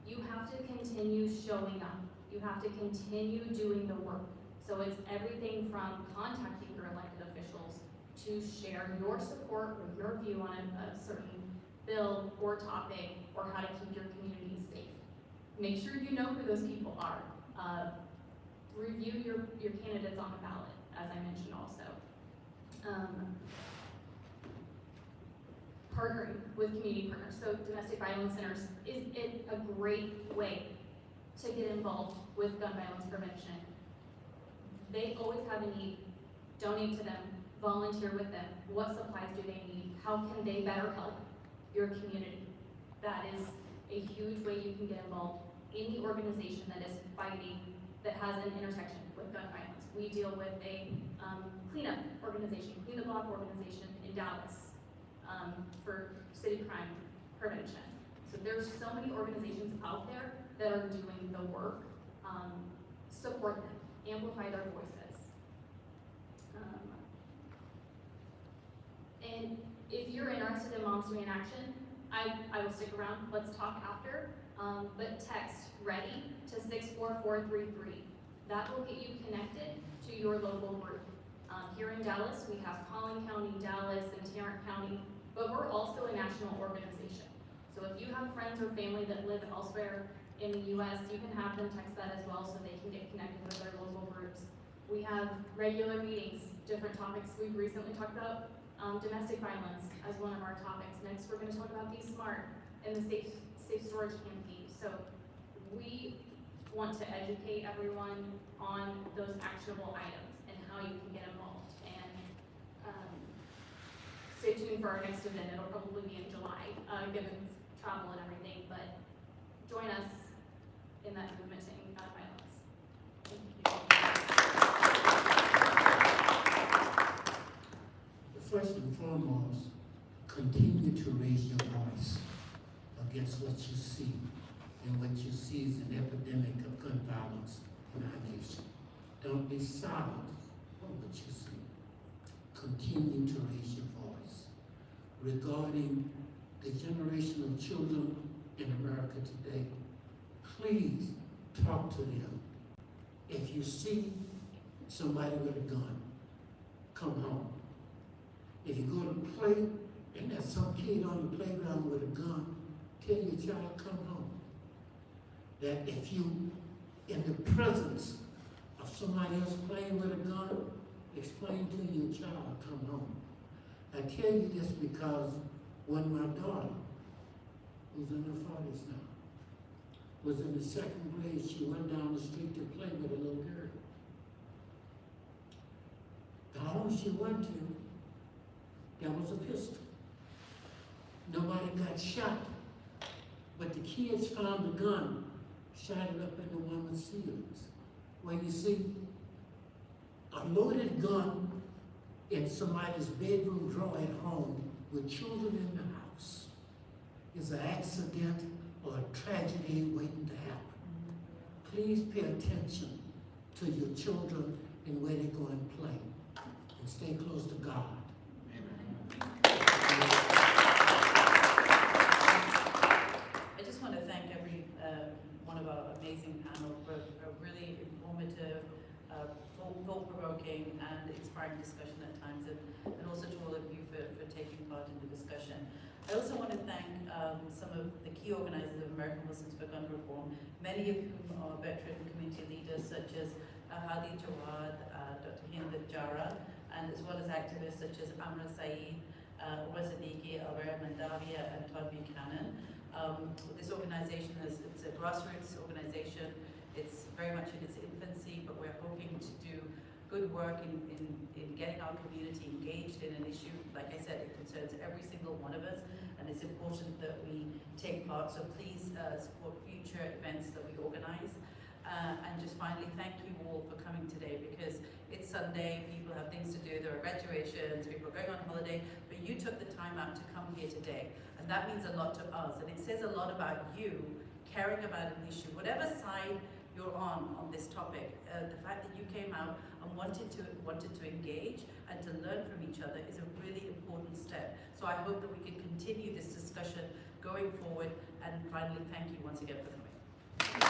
You have to continue showing up. You have to continue doing the work. So it's everything from contacting your elected officials to share your support or your view on a certain bill or topic, or how to keep your community safe. Make sure you know who those people are. Review your candidates on the ballot, as I mentioned also. Partnering with community partners. So domestic violence centers is a great way to get involved with gun violence prevention. They always have a need. Donate to them, volunteer with them. What supplies do they need? How can they better help your community? That is a huge way you can get involved. Any organization that is fighting, that has an intersection with gun violence. We deal with a cleanup organization, clean the block organization in Dallas for city crime prevention. So there's so many organizations out there that are doing the work. Support them, amplify their voices. And if you're interested in Moms Doing Action, I will stick around. Let's talk after. But text READY to 64433. That will get you connected to your local group. Here in Dallas, we have Collin County, Dallas, and Tarrant County, but we're also a national organization. So if you have friends or family that live elsewhere in the U.S., you can have them text that as well so they can get connected with their local groups. We have regular meetings, different topics. We've recently talked about domestic violence as one of our topics. Next, we're going to talk about Be Smart and the safe storage campaign. So we want to educate everyone on those actionable items and how you can get involved. And stay tuned for our next event. It'll probably be in July, given travel and everything. But join us in that movement to end gun violence. Thank you. First and foremost, continue to raise your voice against what you see. And what you see is an epidemic of gun violence in our nation. Don't be silent on what you see. Continue to raise your voice. Regarding the generation of children in America today, please talk to them. If you see somebody with a gun, come home. If you go to play and there's some kid on the playground with a gun, tell your child, come home. That if you, in the presence of somebody else playing with a gun, explain to your child, come home. I tell you this because when my daughter, who's in her 40s now, was in the second grade, she went down the street to play with a little girl. The home she went to, there was a pistol. Nobody got shot, but the kids found the gun, shot it up in the woman's ceilings. Well, you see, a loaded gun in somebody's bedroom drawer at home with children in the house is an accident or a tragedy waiting to happen. Please pay attention to your children and where they go and play, and stay close to God. I just want to thank every one of our amazing panel for a really informative, thought-provoking and inspiring discussion at times, and also to all of you for taking part in the discussion. I also want to thank some of the key organizers of American Muslims for Gun Reform, many of whom are veteran community leaders such as Hadi Jawad, Dr. Hind Jara, and as well as activists such as Amra Saeed, Umar Siddiqui, Alvera Mandavia, and Todd Buchanan. This organization it's a grassroots organization. It's very much in its infancy, but we're hoping to do good work in getting our community engaged in an issue. Like I said, it concerns every single one of us, and it's important that we take part. So please support future events that we organize. And just finally, thank you all for coming today, because it's Sunday, people have things to do, there are graduations, people are going on holiday, but you took the time out to come here today. And that means a lot to us, and it says a lot about you caring about an issue, whatever side you're on this topic. The fact that you came out and wanted to engage and to learn from each other is a really important step. So I hope that we can continue this discussion going forward, and finally, thank you once again for coming.